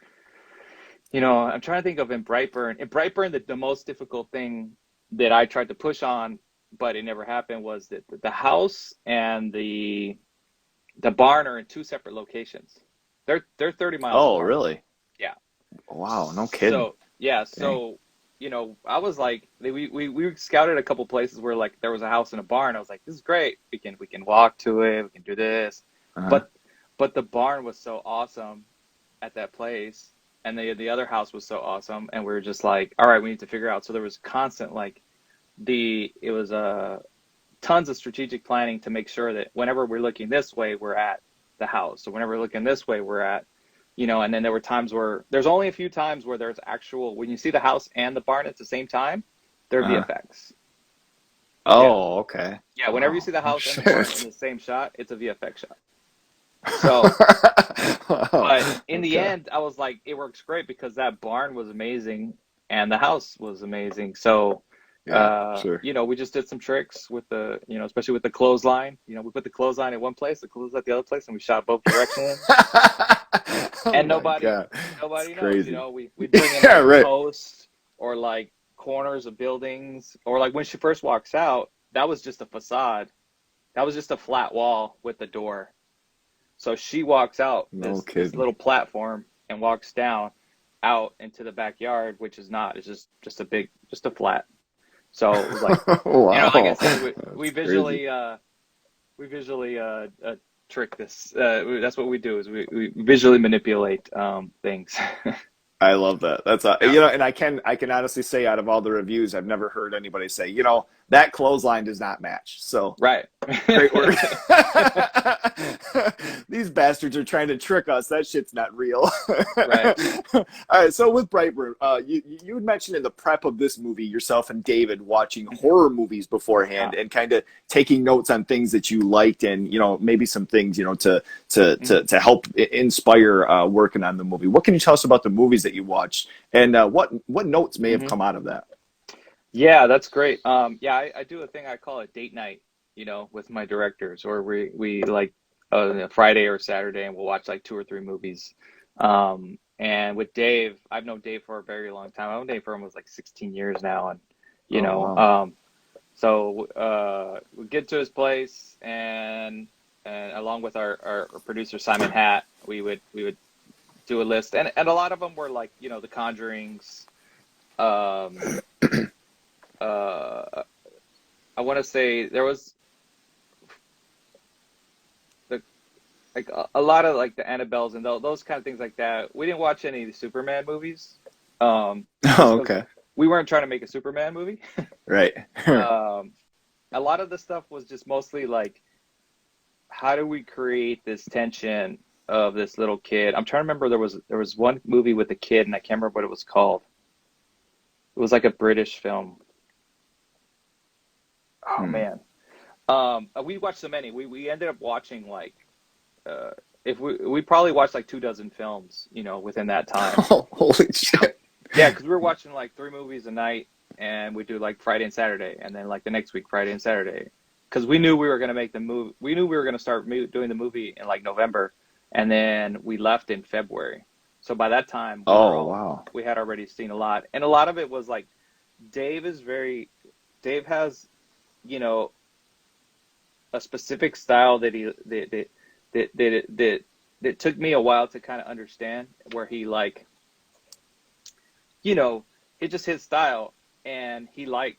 I'm trying to think of in Brightburn. In Brightburn, the most difficult thing that I tried to push on, but it never happened, was that the house and the barn are in two separate locations. They're 30 miles Oh, apart. really? Yeah. Wow, no kidding. So yeah, Dang. so you know, I was like, we scouted a couple places where like there was a house and a barn. I was like, this is great. We can walk to it. We can do this. Uh-huh. But the barn was so awesome at that place, and the other house was so awesome, and we were just like, all right, we need to figure out. So there was constant like it was tons of strategic planning to make sure that whenever we're looking this way, we're at the house. So whenever we're looking this way, we're at, you know. And then there were times where there's only a few times where there's actual, when you see the house and the barn at the same time, there are Uh-huh. VFX. Yeah. Oh, okay. Yeah. Whenever you Wow. see the Oh, house and the barn in shit. the same shot, it's a VFX shot. So, Wow. but in the Okay. end, I was like, it works great because that barn was amazing and the house was amazing. So, Yeah, sure. you know, we just did some tricks with the, you know, especially with the clothesline. You know, we put the clothesline at one place, the clothes at the other place, and we shot both directions. Oh And my God. It's nobody knows. You crazy. know, we'd bring in Yeah, like right. posts or like corners of buildings, or like when she first walks out, that was just a facade. That was just a flat wall with the door. So she walks out No this kidding. little platform and walks down out into the backyard, which is not. It's just a big, just a flat. So it was like, you know, like I Wow. said, That's crazy. we visually trick this. That's what we do, is we visually manipulate things. I love that. That's Yeah. and I can honestly say out of all the reviews, I've never heard anybody say, that clothesline does not match. So Right. great work. These bastards are trying to trick us. That shit's not real. Right. All right. So with Brightburn, you had mentioned in the prep of this movie, yourself and David watching horror movies Yeah. beforehand and kind of taking notes on things that you liked and maybe some things Mhm. to help inspire working on the movie. What can you tell us about the movies that you watched and what notes may have Mhm. come out of that? Yeah, that's great. Yeah, I do a thing I call it date night, you know, with my directors, or we like Friday or Saturday, and we'll watch like two or three movies. And with Dave, I've known Dave for a very long time. I've known Dave for almost like 16 years now, and you Oh know, wow. so we get to his place, and along with our producer Simon Hatt, we would do a list, and a lot of them were like, you know, The Conjurings. Um, uh, I want to say there was the like a lot of like the Annabelles and those kind of things like that. We didn't watch any of the Superman movies, just Oh, because okay. we weren't trying to make a Superman movie. Right. um, a lot of the stuff was just mostly like, how do we create this tension of this little kid? I'm trying to remember there was one movie with a kid and I can't remember what it was called. It was like a British film. Oh Hmm. man. We watched so many. We ended up watching like uh if we probably watched like 2 dozen films, within that time. Oh, holy You know. shit. Yeah, because we were watching like 3 movies a night and we do like Friday and Saturday and then like the next week Friday and Saturday. Because we knew we were going to make the move. We knew we were going to start doing the movie in like November, and then we left in February. So by that time, Oh, wow. we had already seen a lot, and a lot of it was like Dave is very Dave has you know a specific style that took me a while to kind of understand, where he like you know it's just his style, and he like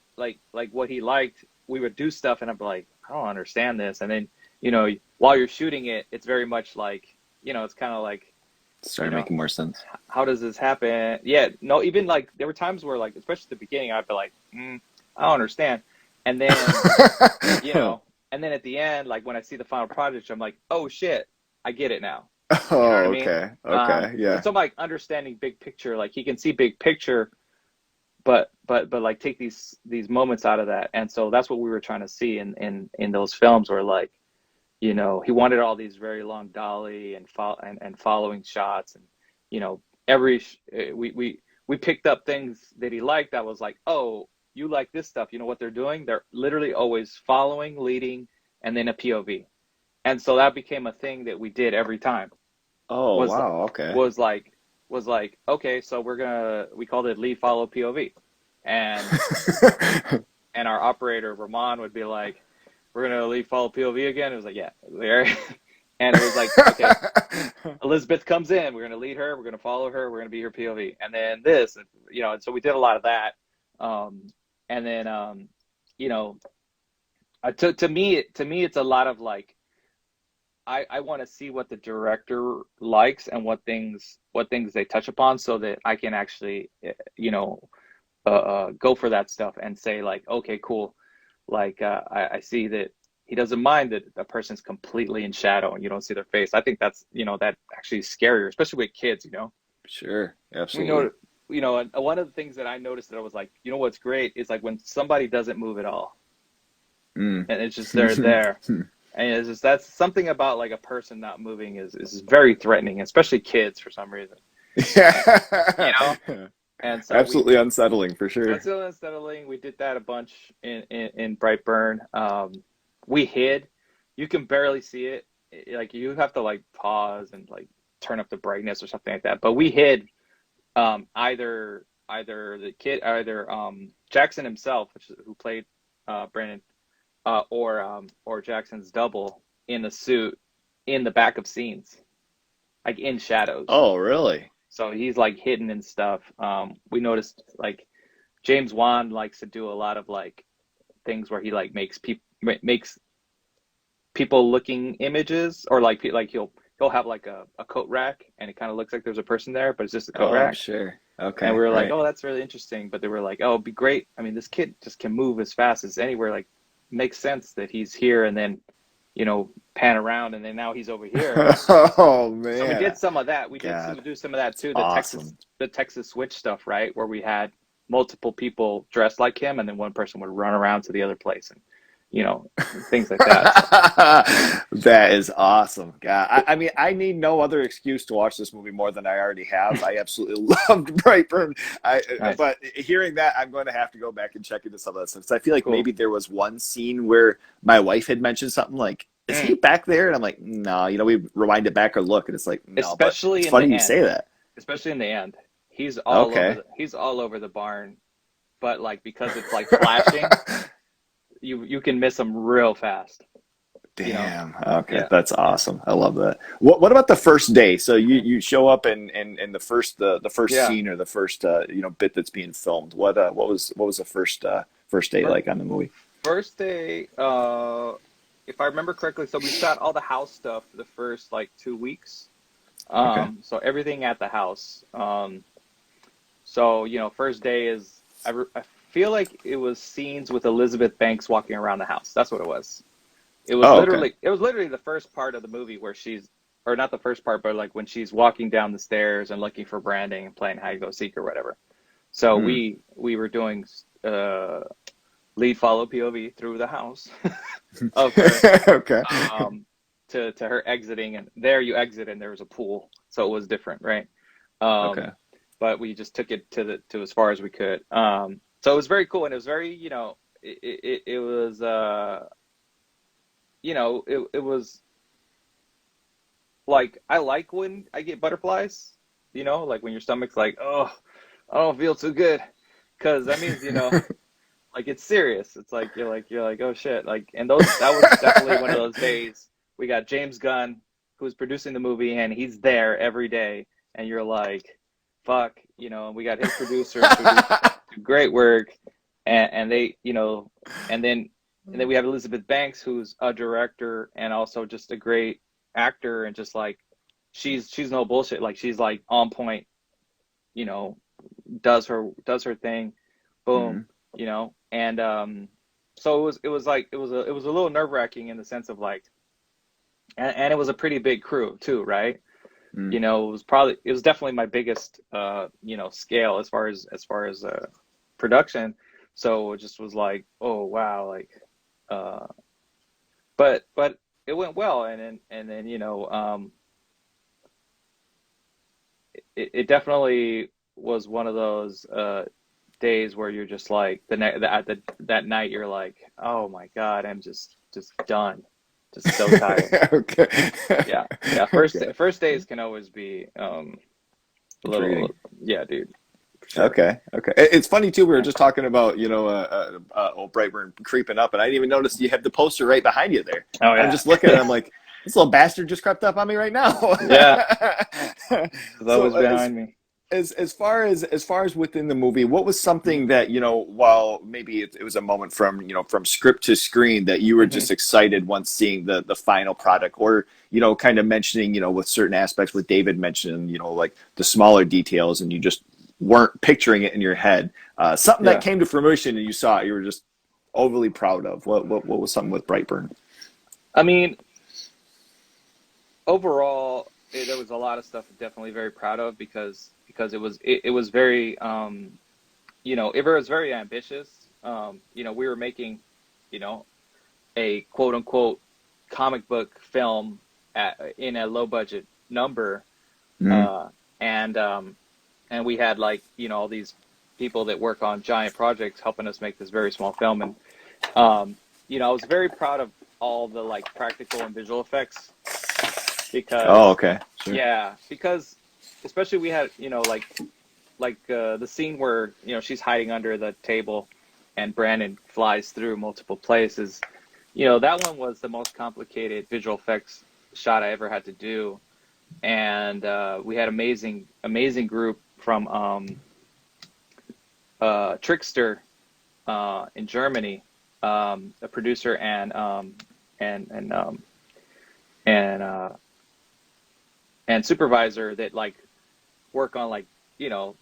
what he liked. We would do stuff, and I'm like, I don't understand this, and then while you're shooting it, it's very much like it's kind of like you Started know making more sense. how does this happen? Yeah, no, even like there were times where like especially at the beginning, I'd be like, I don't understand, and then you know, and then at the end, like when I see the final product, I'm like, oh shit, I get it now. You know what I Oh, mean? okay. Okay. It's Yeah. almost like understanding big picture. Like he can see big picture, but like take these moments out of that, and so that's what we were trying to see in those films, where like he wanted all these very long dolly and following shots, and you know every we picked up things that he liked that was like, oh, you like this stuff, what they're doing, they're literally always following, leading, and then a POV. And so that became a thing that we did every time. Oh, was wow. Okay. was like was like, okay, so we called it lead, follow, POV. and and our operator Ramon would be like, we're gonna lead, follow, POV again. It was like, yeah, there. And it was like, okay, Elizabeth comes in, we're gonna lead her, we're gonna follow her, we're gonna be her POV, and then this, and so we did a lot of that. And then you know to me it's a lot of like, I want to see what the director likes and what things they touch upon, so that I can actually go for that stuff and say like, okay, cool. Like I see that he doesn't mind that a person's completely in shadow and you don't see their face. I think that's that actually is scarier, especially with kids. Sure. We Absolutely. know and one of the things that I noticed that I was like, what's great is like when somebody doesn't move at all, Mm. and it's just they're there. And it's just, that's something about like a person not moving is very threatening, especially kids for some reason. And, you Yeah. know, and so Absolutely unsettling for sure. that's the unsettling. We did that a bunch in Brightburn. We hid. You can barely see it. Like you have to like pause and like turn up the brightness or something like that. But we hid either the kid, either Jackson himself, who played Brandon, or Jackson's double in a suit in the back of scenes, like in shadows. Oh, really? So he's like hidden and stuff. We noticed like James Wan likes to do a lot of like things where he like makes people looking images, or like he'll have like a coat rack and it kind of looks like there's a person there, but it's just a coat Oh, rack. sure. And we Okay. were like, Right. oh, that's really interesting. But they were like, oh, it'd be great. I mean, this kid just can move as fast as anywhere. Like, makes sense that he's here and then, pan around and then now he's over here. Oh, So we did man. some of that. We did God. do some of that It's too. awesome. The Texas Switch stuff, right? Where we had multiple people dressed like him, and then one person would run around to the other place, and you know, things like that. So That is awesome. God, I mean, I need no other excuse to watch this movie more than I already have. I absolutely loved Brightburn. nice, But hearing that, I'm going to have to go back and check into some of that stuff. So I feel like cool. maybe there was one scene where my wife had mentioned something like, "Is he Mm. back there?" And I'm like, "No." We rewind it back or look, and it's like, "No." But it's Especially in funny the you say end. that. Especially in the end, Okay. he's all over the barn, but like because it's like flashing, you can miss him real fast. You know, Damn. Okay, yeah, that's yeah, awesome. I love that. What about the first day? So you show up in the first yeah. scene or the first bit that's being filmed. What was the first day Fir- like on the movie? First day, if I remember correctly, so we shot all the house stuff the first like 2 weeks. Okay. So everything at the house. So, first day is I feel like it was scenes with Elizabeth Banks walking around the house. That's what it was. Oh, okay. It was literally the first part of the movie where she's, or not the first part, but like when she's walking down the stairs and looking for Branding and playing hide go seek or whatever. So Hmm. we were doing lead follow POV through the house of her, Okay. um, to her exiting, and there you exit and there was a pool, so it was different, right? Okay. Um, but we just took it to as far as we could. So it was very cool, and it was very, it was it was like, I like when I get butterflies, like when your stomach's like, oh, I don't feel too good, because that means, like it's serious. It's like you're like, oh shit, like, and those that was definitely one of those days. We got James Gunn, who's producing the movie, and he's there every day, and you're like, fuck, and we got his producers who do great work, and they, and then we have Elizabeth Banks, who's a director and also just a great actor, and just like, she's no bullshit, like she's like on point, you know, does her thing, boom, Mhm. and so it was a little nerve wracking in the sense of like, and it was a pretty big crew too, right? Mm. It was definitely my biggest scale as far as production. So it just was like, oh wow, like, uh but it went well, and then it definitely was one of those days where you're just like, that night you're like, oh my God, I'm just done, just so tired. Okay. Yeah, yeah. Okay. First days can always be a Draining. little, yeah, dude, for sure. Okay. Okay. It's funny too. We were Yeah. just talking about, old Brightburn creeping up, and I didn't even notice you have the poster right behind you there. Oh I'm yeah. just looking, and I'm like, this little bastard just crept up on me right now. Yeah, it's So, always behind me. as far as within the movie, what was something that, while maybe it was a moment from, from script to screen, that you were Hmm. just excited once seeing the final product, or, kind of mentioning, with certain aspects, what David mentioned, like the smaller details, and you just weren't picturing it in your head, something that Yeah. came to fruition and you saw it, you were just overly proud of. What was something with Brightburn? I mean, overall, there was a lot of stuff I'm definitely very proud of, because it was very, it was very ambitious. We were making, you know, a quote unquote comic book film in a low budget number, Mm. uh, and we had, like, all these people that work on giant projects helping us make this very small film, and I was very proud of all the like practical and visual effects, Oh, because, okay, sure. yeah, because especially we had, the scene where, she's hiding under the table and Brandon flies through multiple places. That one was the most complicated visual effects shot I ever had to do, and we had amazing group from Trickster in Germany, a producer and and um, and uh, and supervisor that like work on, like, you know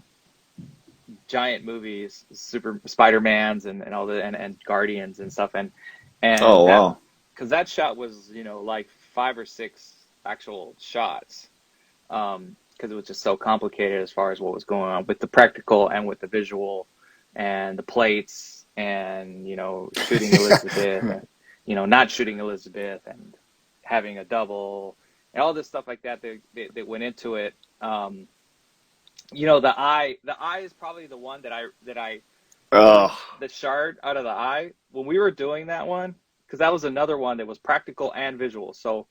giant movies, super Spider-Mans and all and Guardians and stuff, and Oh, that, wow. because that shot was, like 5 or 6 actual shots, because it was just so complicated as far as what was going on with the practical and with the visual and the plates, and shooting Elizabeth, and not shooting Elizabeth, and having a double, and all this stuff like that that went into it. The eye is probably the one that I pulled Oh. the shard out of the eye when we were doing that one, because that was another one that was practical and visual. So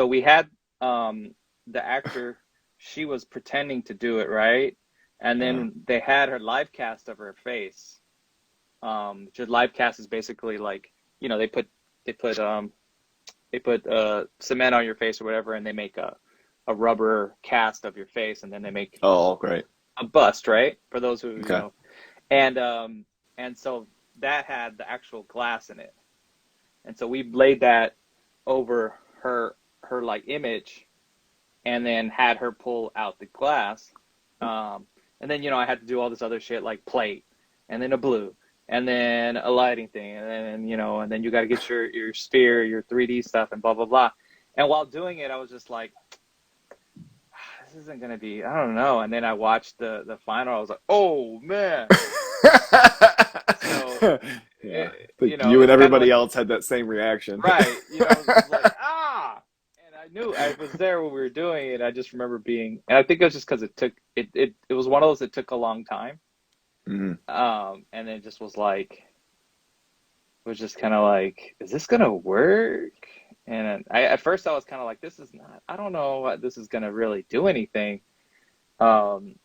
we had, the actor, she was pretending to do it, right, and Uh, then they had her live cast of her face. Just live cast is basically like, they put cement on your face or whatever, and they make a rubber cast of your face, and then they make oh, great. a bust, right? For those who, Okay. and so that had the actual glass in it, and so we laid that over her like image, and then had her pull out the glass. And then, I had to do all this other shit like plate, and then a blue, and then a lighting thing, and then, and then you got to get your sphere, your 3D stuff, and blah, blah, blah. And while doing it, I was just like, this isn't going to be, I don't know. And then I watched the final. I was like, oh, man. So, Yeah. You and everybody else had that same reaction. Right. I was just like, ah. And I knew I was there when we were doing it. I just remember being, and I think it was just because it was one of those that took a long time. Mm-hmm. And then it just was like, it was just kind of like, is this going to work? And at first I was kind of like, this is not, I don't know what this is going to really do anything. And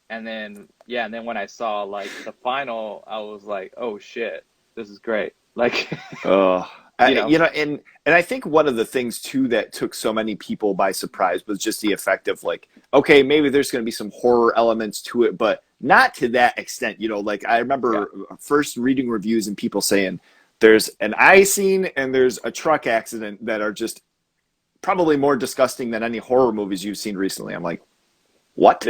then when I saw like the final, I was like, oh shit, this is great. Like, and I think one of the things too that took so many people by surprise was just the effect of like, okay, maybe there's going to be some horror elements to it, but not to that extent. Like I remember first reading reviews and people saying there's an eye scene and there's a truck accident that are just probably more disgusting than any horror movies you've seen recently. I'm like, what?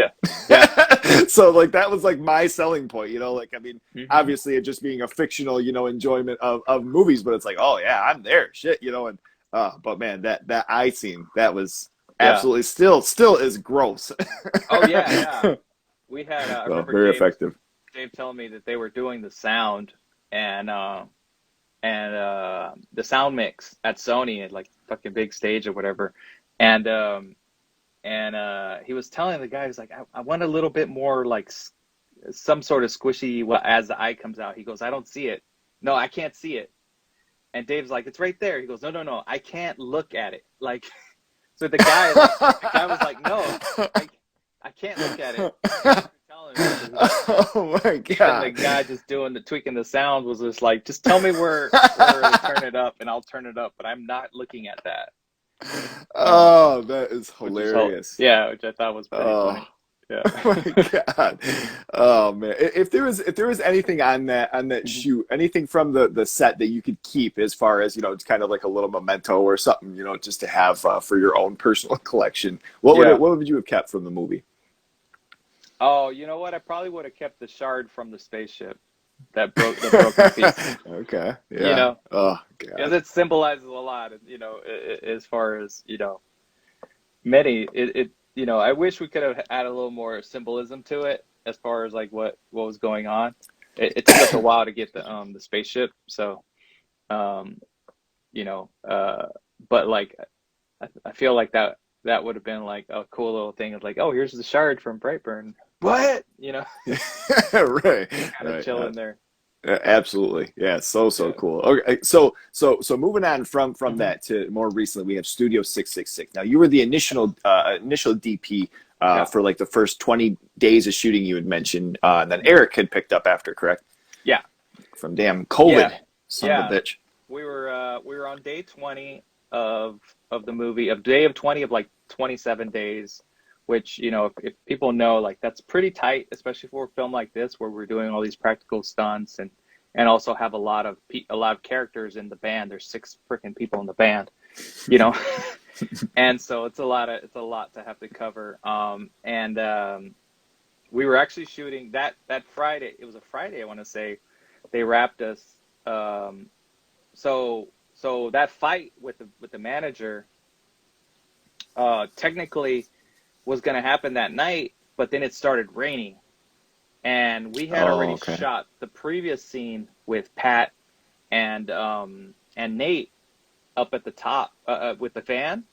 Yeah. So like that was like my selling point, like, I mean, Mm-hmm. obviously it just being a fictional, enjoyment of movies, but it's like, oh yeah, I'm there, shit, and but man, that eye scene, that was absolutely still is gross. Oh yeah. We had I remember very effective. Dave telling me that they were doing the sound and the sound mix at Sony at like fucking big stage or whatever, and he was telling the guy, he's like, I want a little bit more like some sort of squishy as the eye comes out. He goes, I don't see it. No, I can't see it. And Dave's like, it's right there. He goes, no, I can't look at it. Like, so the guy was like, no, I can't look at it. Oh my god! And the guy just tweaking the sound was just like, just tell me where to turn it up, and I'll turn it up. But I'm not looking at that. Oh, that is hilarious. Which I thought was pretty funny. Yeah. Oh my god. Oh man. If there was anything on that shoot, anything from the set that you could keep as far as, it's kind of like a little memento or something, just to have for your own personal collection, what would you have kept from the movie? Oh, you know what? I probably would have kept the shard from the spaceship. That the broken piece. Okay. Yeah. Oh god. Because it symbolizes a lot, as far as, many, I wish we could have added a little more symbolism to it as far as like what was going on. It took us a while to get the spaceship, so but like I feel like that would have been like a cool little thing of like, oh, here's the shard from Brightburn. What? Right. Kind of chilling there. Absolutely. Yeah. So cool. Okay. So moving on from that to more recently, we have Studio 666. Now you were the initial DP for like the first 20 days of shooting you had mentioned, and then Eric had picked up after, correct? Yeah. From damn COVID, son of a bitch. We were on day 20 of the movie, day of 20 of like 27 days, which, if people know, like that's pretty tight, especially for a film like this where we're doing all these practical stunts and also have a lot of characters in the band. There's 6 freaking people in the band, and so it's a lot to have to cover. We were actually shooting that Friday. It was a Friday, I want to say. They wrapped us. So that fight with the manager, technically was going to happen that night, but then it started raining, and we had already shot the previous scene with Pat and Nate up at the top with the van.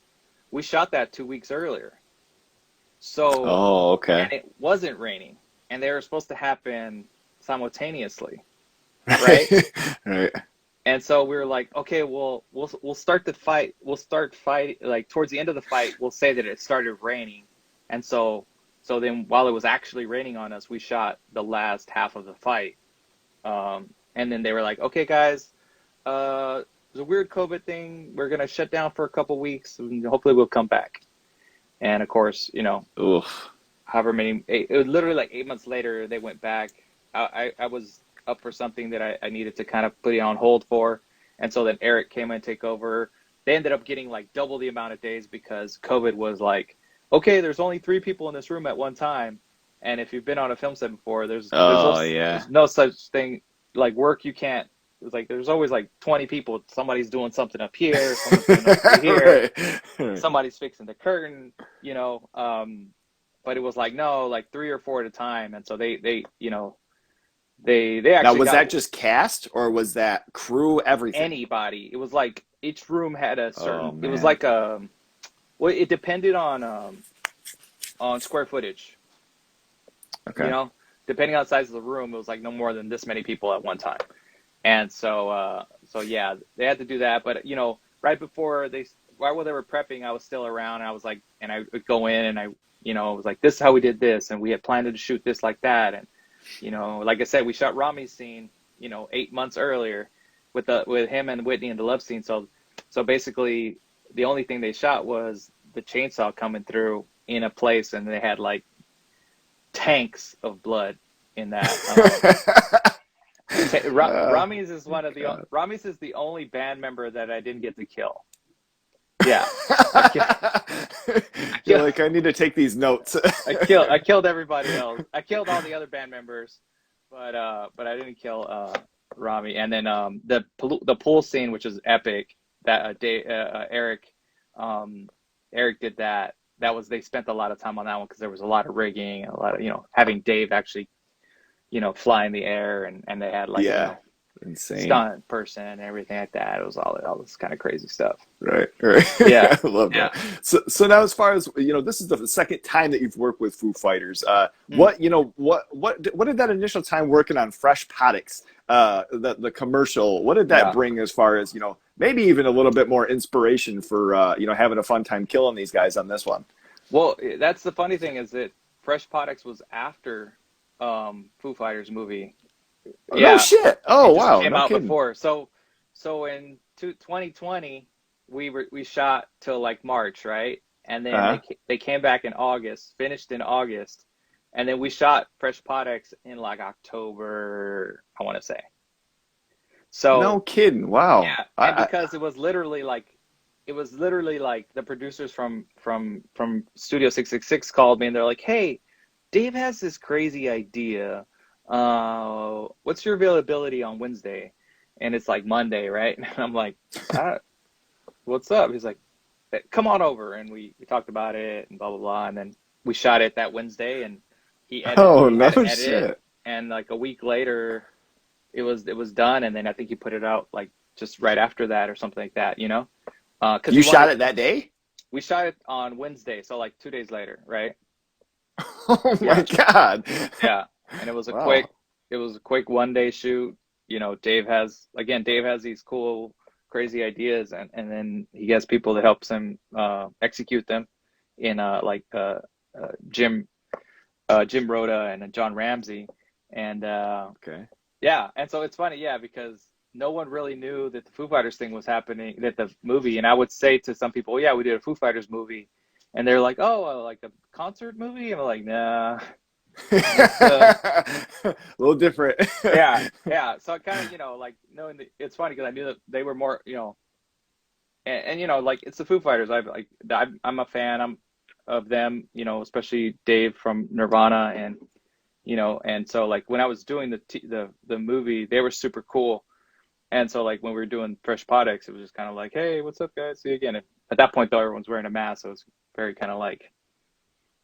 We shot that 2 weeks earlier, so and it wasn't raining, and they were supposed to happen simultaneously, right? Right. And so we were like, okay, we'll start the fight. We'll start fight like towards the end of the fight. We'll say that it started raining. And so then while it was actually raining on us, we shot the last half of the fight. And then they were like, okay, guys, there's a weird COVID thing. We're going to shut down for a couple weeks and hopefully we'll come back. And of course, however many, it was literally like 8 months later, they went back. I was up for something that I needed to kind of put it on hold for. And so then Eric came in and take over. they ended up getting like double the amount of days because COVID was like, okay, there's only 3 people in this room at one time, and if you've been on a film set before, Oh yeah. there's no such thing like work you can't. It's like there's always like 20 people. Somebody's doing something up here, someone's doing over here, Right. Right. somebody's fixing the curtain, but it was like no, like 3 or 4 at a time, and so they Now, actually was got that just cast or was that crew, everything? anybody. It was like each room had a Oh certain. It was man. like well, it depended on square footage. You Okay. know, depending on the size of the room, it was like no more than this many people at one time. And so yeah, they had to do that. But right before while they were prepping, I was still around. And I was like, and I would go in and I was like, this is how we did this, and we had planned to shoot this like that, and like I said, we shot Rami's scene, 8 months earlier, with him and Whitney in the love scene. So basically, the only thing they shot was the chainsaw coming through in a place, and they had like tanks of blood in that. Oh Rami's is my God. Rami's is the only band member that I didn't get to kill. Yeah, I killed, I You're killed, like, I need to take these notes. I killed everybody else. I killed all the other band members, but I didn't kill Rami. And then the pool scene, which is epic. That Eric did that. They spent a lot of time on that one because there was a lot of rigging and a lot of having Dave actually fly in the air, and they had like Yeah, insane. stunt person and everything like that. It was all this kind of crazy stuff. Right, right. Yeah, I love yeah. that. So now, as far as this is the second time that you've worked with Foo Fighters. Mm, What did that initial time working on Fresh Products, the commercial? What did that yeah. bring as far as maybe even a little bit more inspiration for having a fun time killing these guys on this one? Well, that's the funny thing is that Fresh Products was after Foo Fighters movie. Oh, no Yeah, shit. Oh it just wow, came no out kidding. before. So in 2020, we shot till like March, right? And then Uh-huh. they came back in August, finished in August, and then we shot Fresh Products in like October, I want to say. So No kidding. Wow. yeah, and because it was literally like the producers from Studio 666 called me and they're like, "Hey, Dave has this crazy idea. What's your availability on Wednesday?" And it's like Monday, right? And I'm like, "What's up?" He's like, "Come on over." And we talked about it and blah blah blah, and then we shot it that Wednesday, and Oh we no had it edited, shit. and like a week later it was done, and then I think he put it out like just right after that or something like that, because You he shot wanted it that day? we shot it on Wednesday, so like 2 days later, right? Oh my Yeah, God. yeah, and Wow. it was a quick 1 day shoot. Dave has these cool, crazy ideas, and then he gets people that helps him execute them in Jim Jim Rhoda and John Ramsey, and Okay. yeah, and so it's funny, yeah, because no one really knew that the Foo Fighters thing was happening, that the movie. And I would say to some people, "Yeah, we did a Foo Fighters movie," and they're like, "Oh, like a concert movie?" And I'm like, "Nah, it's A little different. yeah, yeah." So I kind of, like knowing that it's funny because I knew that they were more, and like it's the Foo Fighters. I'm a fan. I'm of them, especially Dave from Nirvana, and so like when I was doing the movie, they were super cool. And so like when we were doing Fresh Products, it was just kind of like, "Hey, what's up, guys? See you again." And at that point, though, everyone's wearing a mask, so it's very kind of like,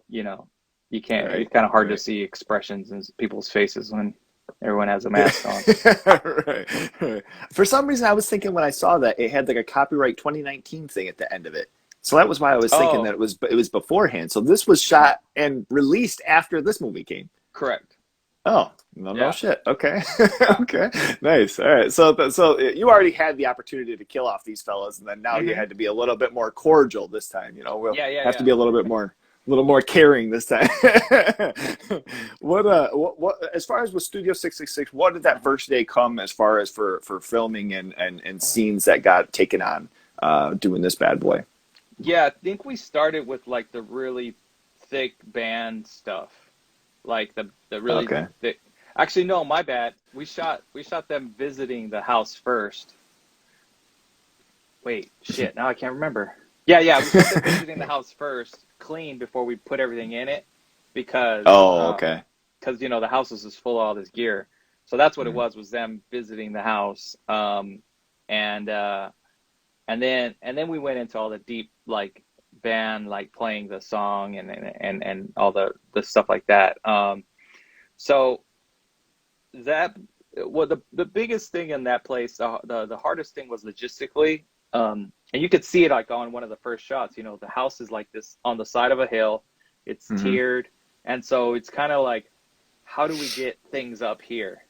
you know, you can't. It's Right, kind of hard to right. see expressions in people's faces when everyone has a Yeah. mask on. Right, right. For some reason, I was thinking when I saw that it had like a copyright 2019 thing at the end of it. So that was why I was thinking that Oh, it was beforehand. So this was no, shot and released after this movie came. correct. Oh, no Yeah, shit. Okay. yeah. Okay. Nice. All right. So you already had the opportunity to kill off these fellas, and then now you Hmm. had to be a little bit more cordial this time. We'll Yeah, yeah, have to yeah. be a little more caring this time. As far as with Studio 666, what did that Uh-huh. first day come as far as for filming and scenes that got taken on doing this bad boy? Yeah, I think we started with like the really thick band stuff, like the really Okay. thick. Actually, no, my bad. We shot them visiting the house first. wait, shit, now I can't remember. Yeah, we started visiting the house first, clean before we put everything in it, because Oh, okay. you know the house is just full of all this gear. So that's what it Mhm. was them visiting the house. And then we went into all the deep like band like playing the song and all the stuff like that. So that well the biggest thing in that place, the hardest thing was logistically. And you could see it like on one of the first shots. You know, the house is like this on the side of a hill. It's Mhm. tiered, and so it's kind of like, how do we get things up here?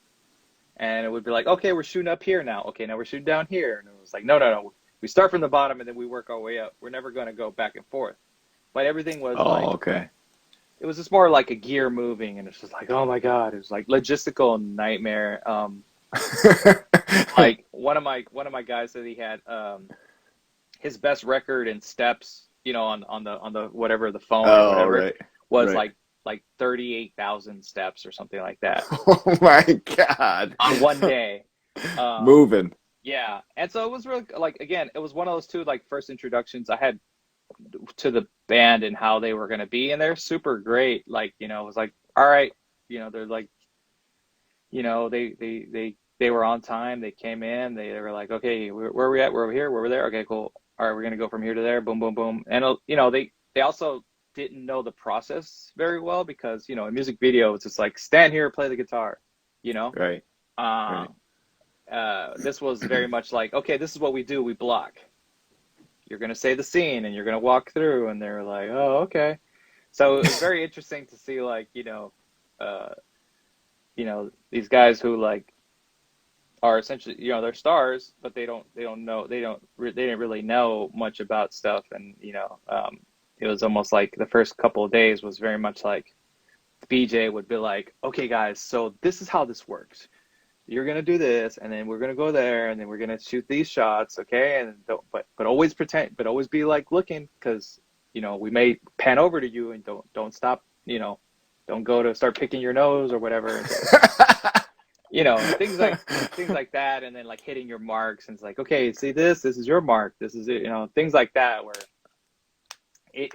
And it would be like, okay, we're shooting up here now. Okay, now we're shooting down here. And it was like, no. We start from the bottom and then we work our way up. We're never going to go back and forth. But everything was Oh, like, okay. it was just more like a gear moving. And it's just like, oh my God, it was like logistical nightmare. Like one of my guys said he had his best record in steps, you know, on the whatever the phone or Oh, whatever right. was Right. like 38,000 steps or something like that Oh my God. on one day. Um, Moving. Yeah, and so it was really like again, it was one of those two like first introductions I had to the band and how they were going to be, and they're super great. Like you know, it was like all right, you know, they're like you know they were on time. They came in. They were like, okay, where are we at? Where are we here? Where are we there? Okay, cool. All right, we're gonna go from here to there. Boom, boom, boom. And you know they also didn't know the process very well because you know in music video it's just like stand here, play the guitar, you know. Right. Uh, Right. this was very much like, okay, this is what we do. We block. You're going to say the scene and you're going to walk through. And they're like, oh, okay. So it was very interesting to see, like, uh, these guys who like are essentially, you know, they're stars, but they don't know, they didn't really know much about stuff. And, it was almost like the first couple of days was very much like BJ would be like, okay, guys, so this is how this works. You're gonna do this, and then we're gonna go there, and then we're gonna shoot these shots, okay? And don't, but always pretend, but always be like looking, because you know we may pan over to you, and don't stop, you know, don't go to start picking your nose or whatever, and you know things like that, and then like hitting your marks, and it's like, okay, see this is your mark, this is it, you know, things like that, where it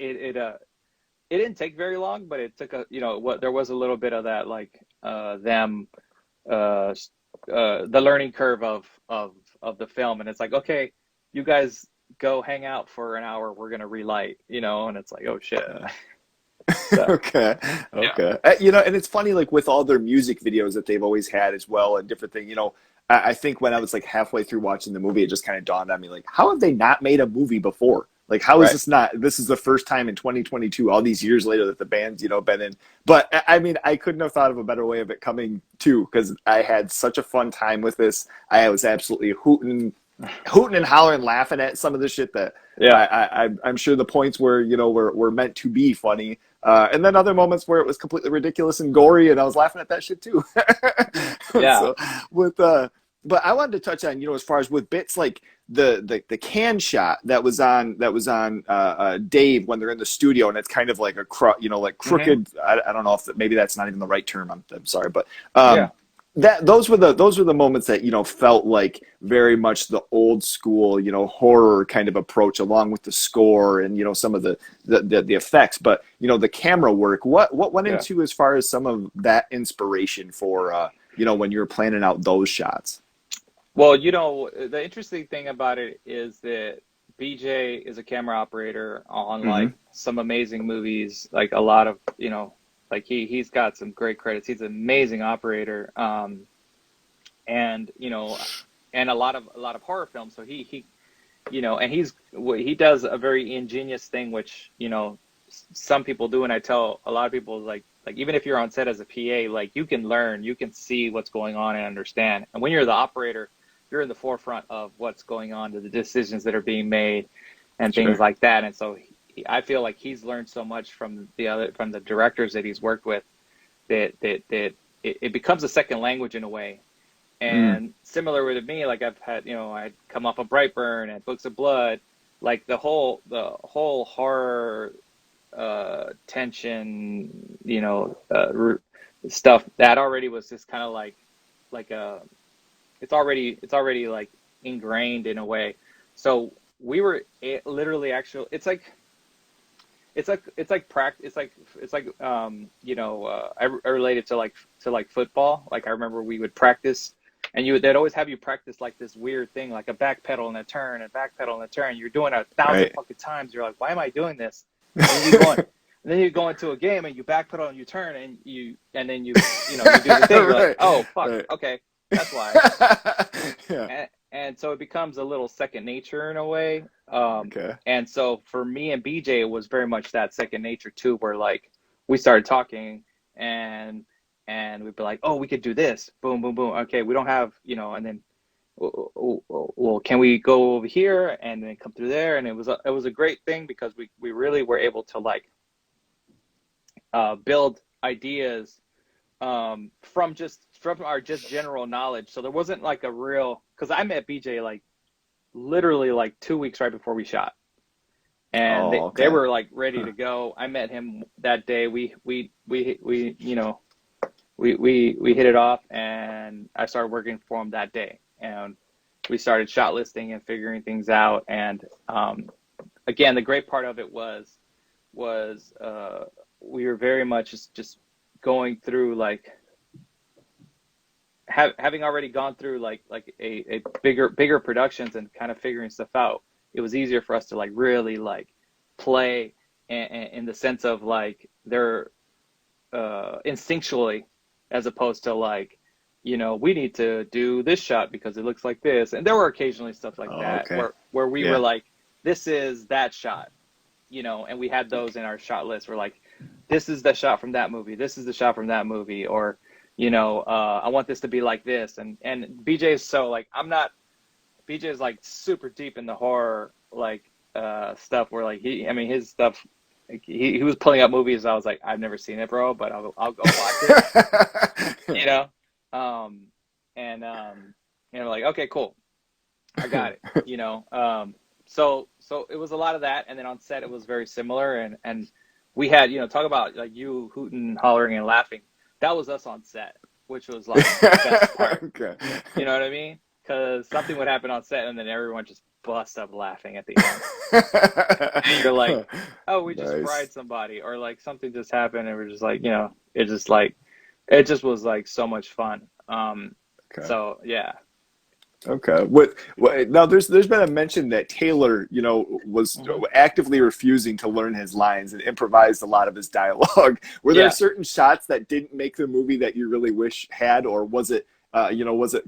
didn't take very long, but it took a you know what there was a little bit of that like them uh, the learning curve of the film, and it's like, okay, you guys go hang out for an hour. We're gonna relight, you know, and it's like, oh shit. Yeah. So Okay. yeah, Okay. You know, and it's funny, like with all their music videos that they've always had as well, and different things. You know, I think when I was like halfway through watching the movie, it just kind of dawned on me, like, how have they not made a movie before? Like, how is right. this not? This is the first time in 2022, all these years later, that the band's been in. But I mean, I couldn't have thought of a better way of it coming too, because I had such a fun time with this. I was absolutely hooting and hollering, laughing at some of the shit that Yeah, I'm sure the points where were meant to be funny, and then other moments where it was completely ridiculous and gory, and I was laughing at that shit too. yeah. So with but I wanted to touch on as far as with bits like the can shot that was on Dave when they're in the studio, and it's kind of like like Hmm. crooked. I don't know if maybe that's not even the right term. I'm sorry, but Yeah. that those were the moments that felt like very much the old school horror kind of approach, along with the score and some of the effects, but the camera work. What went Yeah. into as far as some of that inspiration for when you're planning out those shots. Well, you know, the interesting thing about it is that BJ is a camera operator on Mm-hmm. like some amazing movies, like a lot of, like he's got some great credits. He's an amazing operator. And and a lot of horror films. So and he does a very ingenious thing, which some people do, and I tell a lot of people like even if you're on set as a PA, like you can learn, you can see what's going on and understand. And when you're the operator, you're in the forefront of what's going on, to the decisions that are being made, and things Sure. like that. And so I feel like he's learned so much from the directors that he's worked with, that it becomes a second language in a way. Mm. And similar with me, like I've had, I'd come off of Brightburn and Books of Blood, like the whole horror tension, stuff that already was just kind of like a it's already like ingrained in a way. So we were literally actually, it's like practice. It's like I related to like football. Like I remember we would practice, and they'd always have you practice like this weird thing, like a back pedal and a turn, and back pedal and a turn. You're doing it 1,000 Right. fucking times. You're like, why am I doing this? And then you go on, and then you go into a game and you back pedal and you turn and then you do the thing. You're like, Right. oh fuck, Right. okay, that's why. Yeah. And so it becomes a little second nature in a way. Okay. And so for me and BJ, it was very much that second nature too, where like we started talking and we'd be like, oh, we could do this, boom, boom, boom. Okay, we don't have, and then well, can we go over here and then come through there? And it was a great thing because we really were able to like build ideas from our just general knowledge. So there wasn't like a real, because I met BJ like literally like 2 weeks right before we shot, and Oh, they okay. were like ready Huh. to go. I met him that day. We hit it off, and I started working for him that day, and we started shot listing and figuring things out. And again, the great part of it was we were very much just going through like having already gone through like a bigger productions and kind of figuring stuff out. It was easier for us to like really like play in the sense of like they're instinctually, as opposed to like, we need to do this shot because it looks like this. And there were occasionally stuff like Oh, that okay. where we were Yeah. like, this is that shot, and we had those in our shot list. We're like, this is the shot from that movie. This is the shot from that movie. Or, I want this to be like this. And BJ is so like, BJ is like super deep in the horror, like, stuff where like his stuff, like, he was pulling up movies. I was like, I've never seen it, bro, but I'll go watch it, you know? Um, and we're like, okay, cool. I got it, so it was a lot of that. And then on set, it was very similar. And we had, talk about like you hooting, hollering, and laughing. That was us on set, which was like the best part. Okay. You know what I mean? Because something would happen on set, and then everyone just busts up laughing at the end. And you're like, oh, we just fried Nice. somebody, or like something just happened, and we're just like, it just was like so much fun. Okay. So yeah. Okay. What now there's been a mention that Taylor, was Hmm. actively refusing to learn his lines and improvised a lot of his dialogue. Were there Yeah. certain shots that didn't make the movie that you really wish had, or was it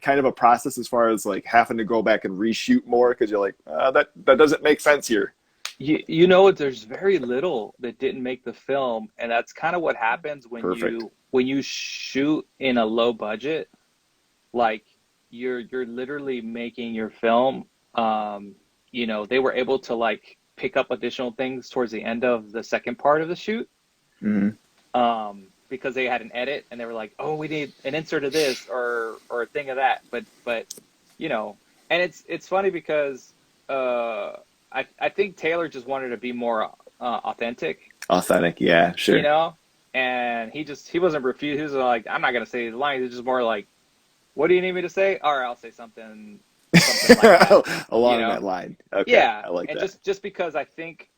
kind of a process as far as like having to go back and reshoot more because you're like, that doesn't make sense here. There's very little that didn't make the film, and that's kind of what happens when Perfect. you shoot in a low budget. Like you're literally making your film. They were able to like pick up additional things towards the end of the second part of the shoot, Hmm. because they had an edit and they were like, oh, we need an insert of this or a thing of that. But you know, and it's funny because uh, I think Taylor just wanted to be more authentic, Authentic. Yeah, you sure. know, and he wasn't refused. He was like, I'm not gonna say the lines. It's just more like, what do you need me to say? All right, I'll say something like that, you Along know. that line. Okay, Yeah, I like and that. just because I think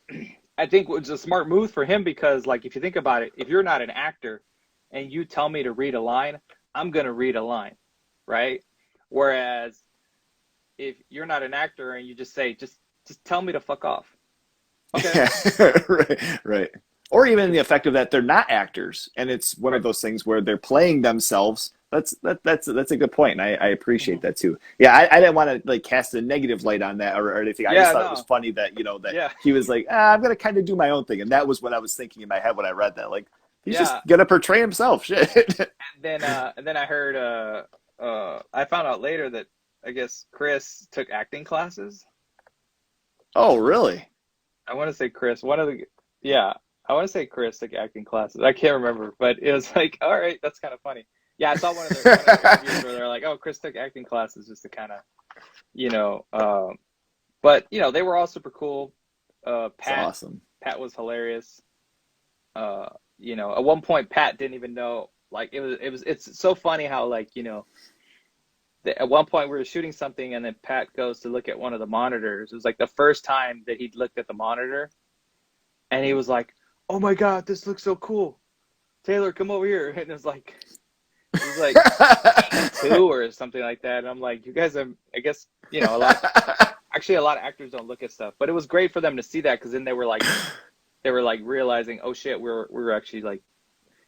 it was a smart move for him, because like if you think about it, if you're not an actor and you tell me to read a line, I'm gonna read a line, right? Whereas if you're not an actor and you just say, just tell me to fuck off. Okay. Yeah, right, right. Or even the effect of that they're not actors, and it's one of Right. those things where they're playing themselves. That's a good point, and I Hmm. appreciate that too. Yeah, I didn't want to like cast a negative light on that or anything. I just Yeah, thought it was no. funny that that Yeah. he was like, I'm gonna kind of do my own thing, and that was what I was thinking in my head when I read that. Like, he's just Yeah. gonna portray himself. Shit. And then I heard I found out later that I guess Chris took acting classes. Oh, really? I want to say Chris, yeah, I want to say Chris took acting classes. I can't remember, but it was like, all right, that's kind of funny. Yeah, I saw one of their interviews where they're like, oh, Chris took acting classes just to kind of, you know, but they were all super cool. It's Pat, awesome. Pat was hilarious. At one point Pat didn't even know, like it's so funny how like, at one point we were shooting something, and then Pat goes to look at one of the monitors. It was like the first time that he'd looked at the monitor, and he was like, "Oh my God, this looks so cool. Taylor, come over here." And it was like, he was like 2 or something like that. And I'm like, you guys are, I guess, you know, actually a lot of actors don't look at stuff, but it was great for them to see that, because then they were like realizing, oh shit, we're actually like,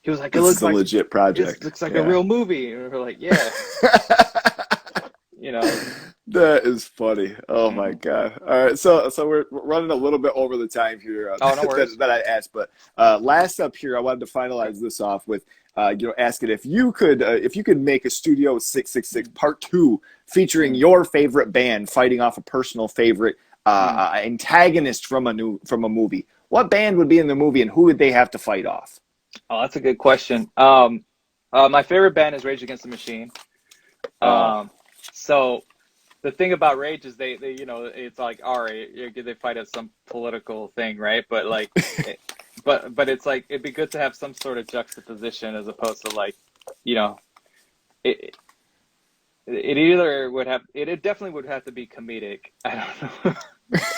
he was like, it This looks is a like, legit project. it looks like a Yeah. real movie. And we're like, yeah, you know. That is funny. Oh my Mhm. God. All right. So we're running a little bit over the time here Oh, no worries. that I asked, but last up here, I wanted to finalize this off with asking if you could make a Studio 666 Part 2 featuring Mm, your favorite band fighting off a personal favorite mm. antagonist from a movie. What band would be in the movie, and who would they have to fight off? Oh, that's a good question. My favorite band is Rage Against the Machine. Oh, Um, so the thing about Rage is they you know, it's like, all right, they fight at some political thing, right? But like, but it's like, it'd be good to have some sort of juxtaposition, as opposed to like, you know, it it either would have, it definitely would have to be comedic. I don't know.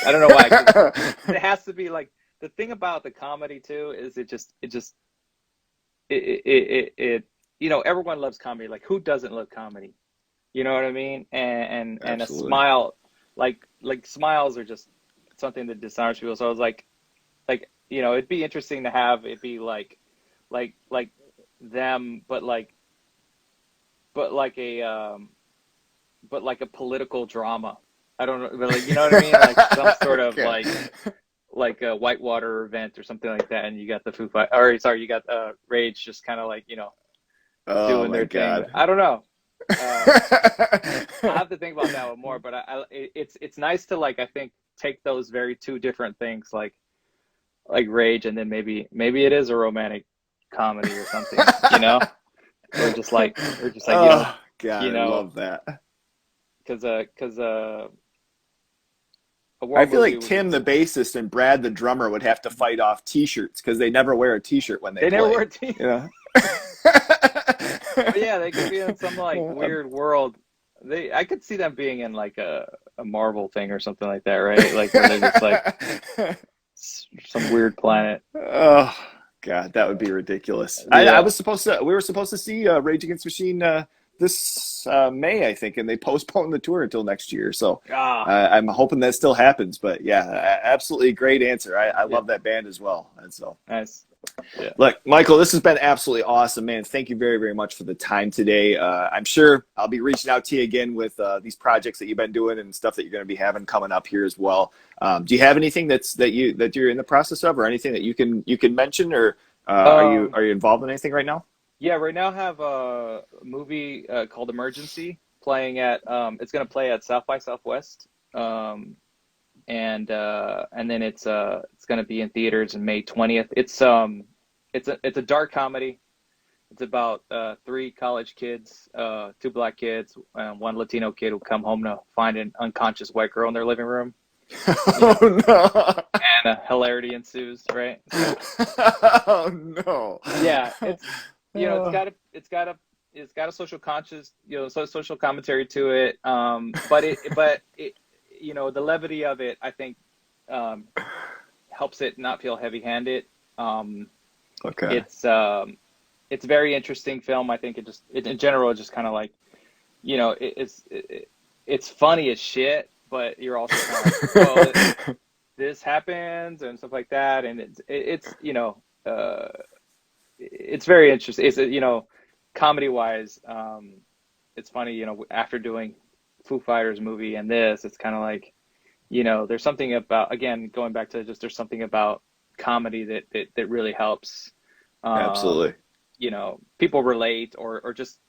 I don't know why, 'cause it has to be like, the thing about the comedy too is it you know, everyone loves comedy. Like, who doesn't love comedy? You know what I mean? And a absolutely. smile, like smiles are just something that disarms people. So I was like, you know, it'd be interesting to have it be like them, but like a but like a political drama. I don't know, but like, you know what I mean? Like some sort of Okay. like a Whitewater event or something like that, and you got the Foo Fight, or sorry, you got Rage, just kind of like, you know, Oh doing my their thing. God. I don't know. Um, I'll have to think about that one more, but it's nice to, like, I think, take those very two different things, like Rage, and then maybe it is a romantic comedy or something, you know, or just like, Oh God, you I know, love that. because a war I feel movie like would be Tim, the too. bassist, and Brad, the drummer, would have to fight off T-shirts because they never wear a T-shirt when they They never play. were a team. You know. But yeah, they could be in some like weird world. I could see them being in like a Marvel thing or something like that, right? Like where they're just like some weird planet. Oh God, that would be ridiculous. I Yeah. was supposed to. We were supposed to see Rage Against the Machine this May, I think, and they postponed the tour until next year. So Ah, I'm hoping that still happens. But yeah, absolutely great answer. I yeah. love that band as well. And so. Nice. Yeah. Look, Michael, this has been absolutely awesome, man. Thank you very, very much for the time today. I'm sure I'll be reaching out to you again with these projects that you've been doing and stuff that you're going to be having coming up here as well. Do you have anything that you're in the process of, or anything that you can mention, or Um, are you involved in anything right now? yeah, right now I have a movie called Emergency playing at it's gonna play at South by Southwest. Um, and then it's gonna be in theaters in May 20th. It's a dark comedy. It's about three college kids, two black kids, and one Latino kid who come home to find an unconscious white girl in their living room. You know, Oh no! and hilarity ensues, right? So Oh no! yeah, it's, you know, Oh, it's got a social conscious, you know, social commentary to it. But it, you know, the levity of it, I think, um, helps it not feel heavy-handed. Um, okay. it's um, it's a very interesting film. I think in general, it's just kind of like, you know, it's funny as shit, but you're also kind of like, whoa, this happens and stuff like that, and it's you know, it's very interesting. It's, you know, comedy wise, it's funny. You know, after doing Foo Fighters movie and this, it's kind of like, you know, there's something about, again, going back to just, there's something about comedy that really helps. Absolutely. You know, people relate, or just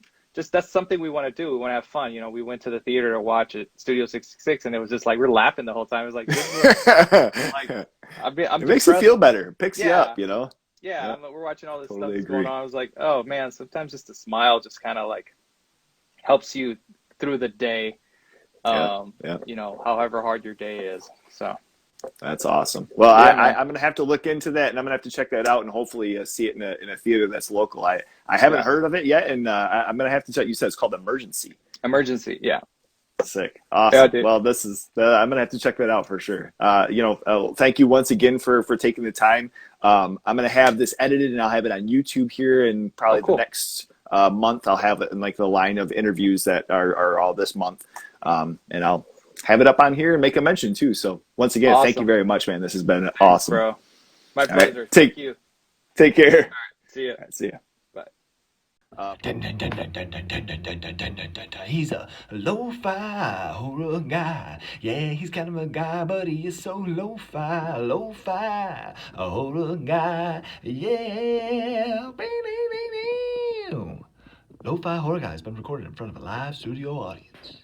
that's something we want to do. We want to have fun. You know, we went to the theater to watch it, Studio 66, and it was just like we're laughing the whole time. It was like, this is like, It I'm makes you depressed. feel better. It picks you Yeah, up, you know? yeah. Yeah, We're watching all this stuff totally that's going agree. on. I was like, oh man, sometimes just a smile just kind of like helps you through the day. Yeah, yeah. You know, however hard your day is. So That's awesome. Well, yeah, man. I'm going to have to look into that, and I'm going to have to check that out and hopefully see it in a theater that's local. I haven't Yeah. heard of it yet, and I'm going to have to check. You said it's called Emergency. Emergency. Yeah. Sick. Yeah, Awesome. dude. Well, this is I'm gonna have to check that out for sure. Thank you once again for taking the time. I'm gonna have this edited and I'll have it on YouTube here in Oh, probably the cool. next month. I'll have it in like the line of interviews that are all this month, and I'll have it up on here and make a mention too. So once again, thank you Awesome. very much, man. This has been Thanks, awesome. bro. My All right, pleasure. Thank you. take care. See ya. All right, see ya. Bye. He's a lo-fi horror guy. Yeah, he's kind of a guy, but he is so lo-fi a horror guy. Yeah. Lo-fi horror guy has been recorded in front of a live studio audience.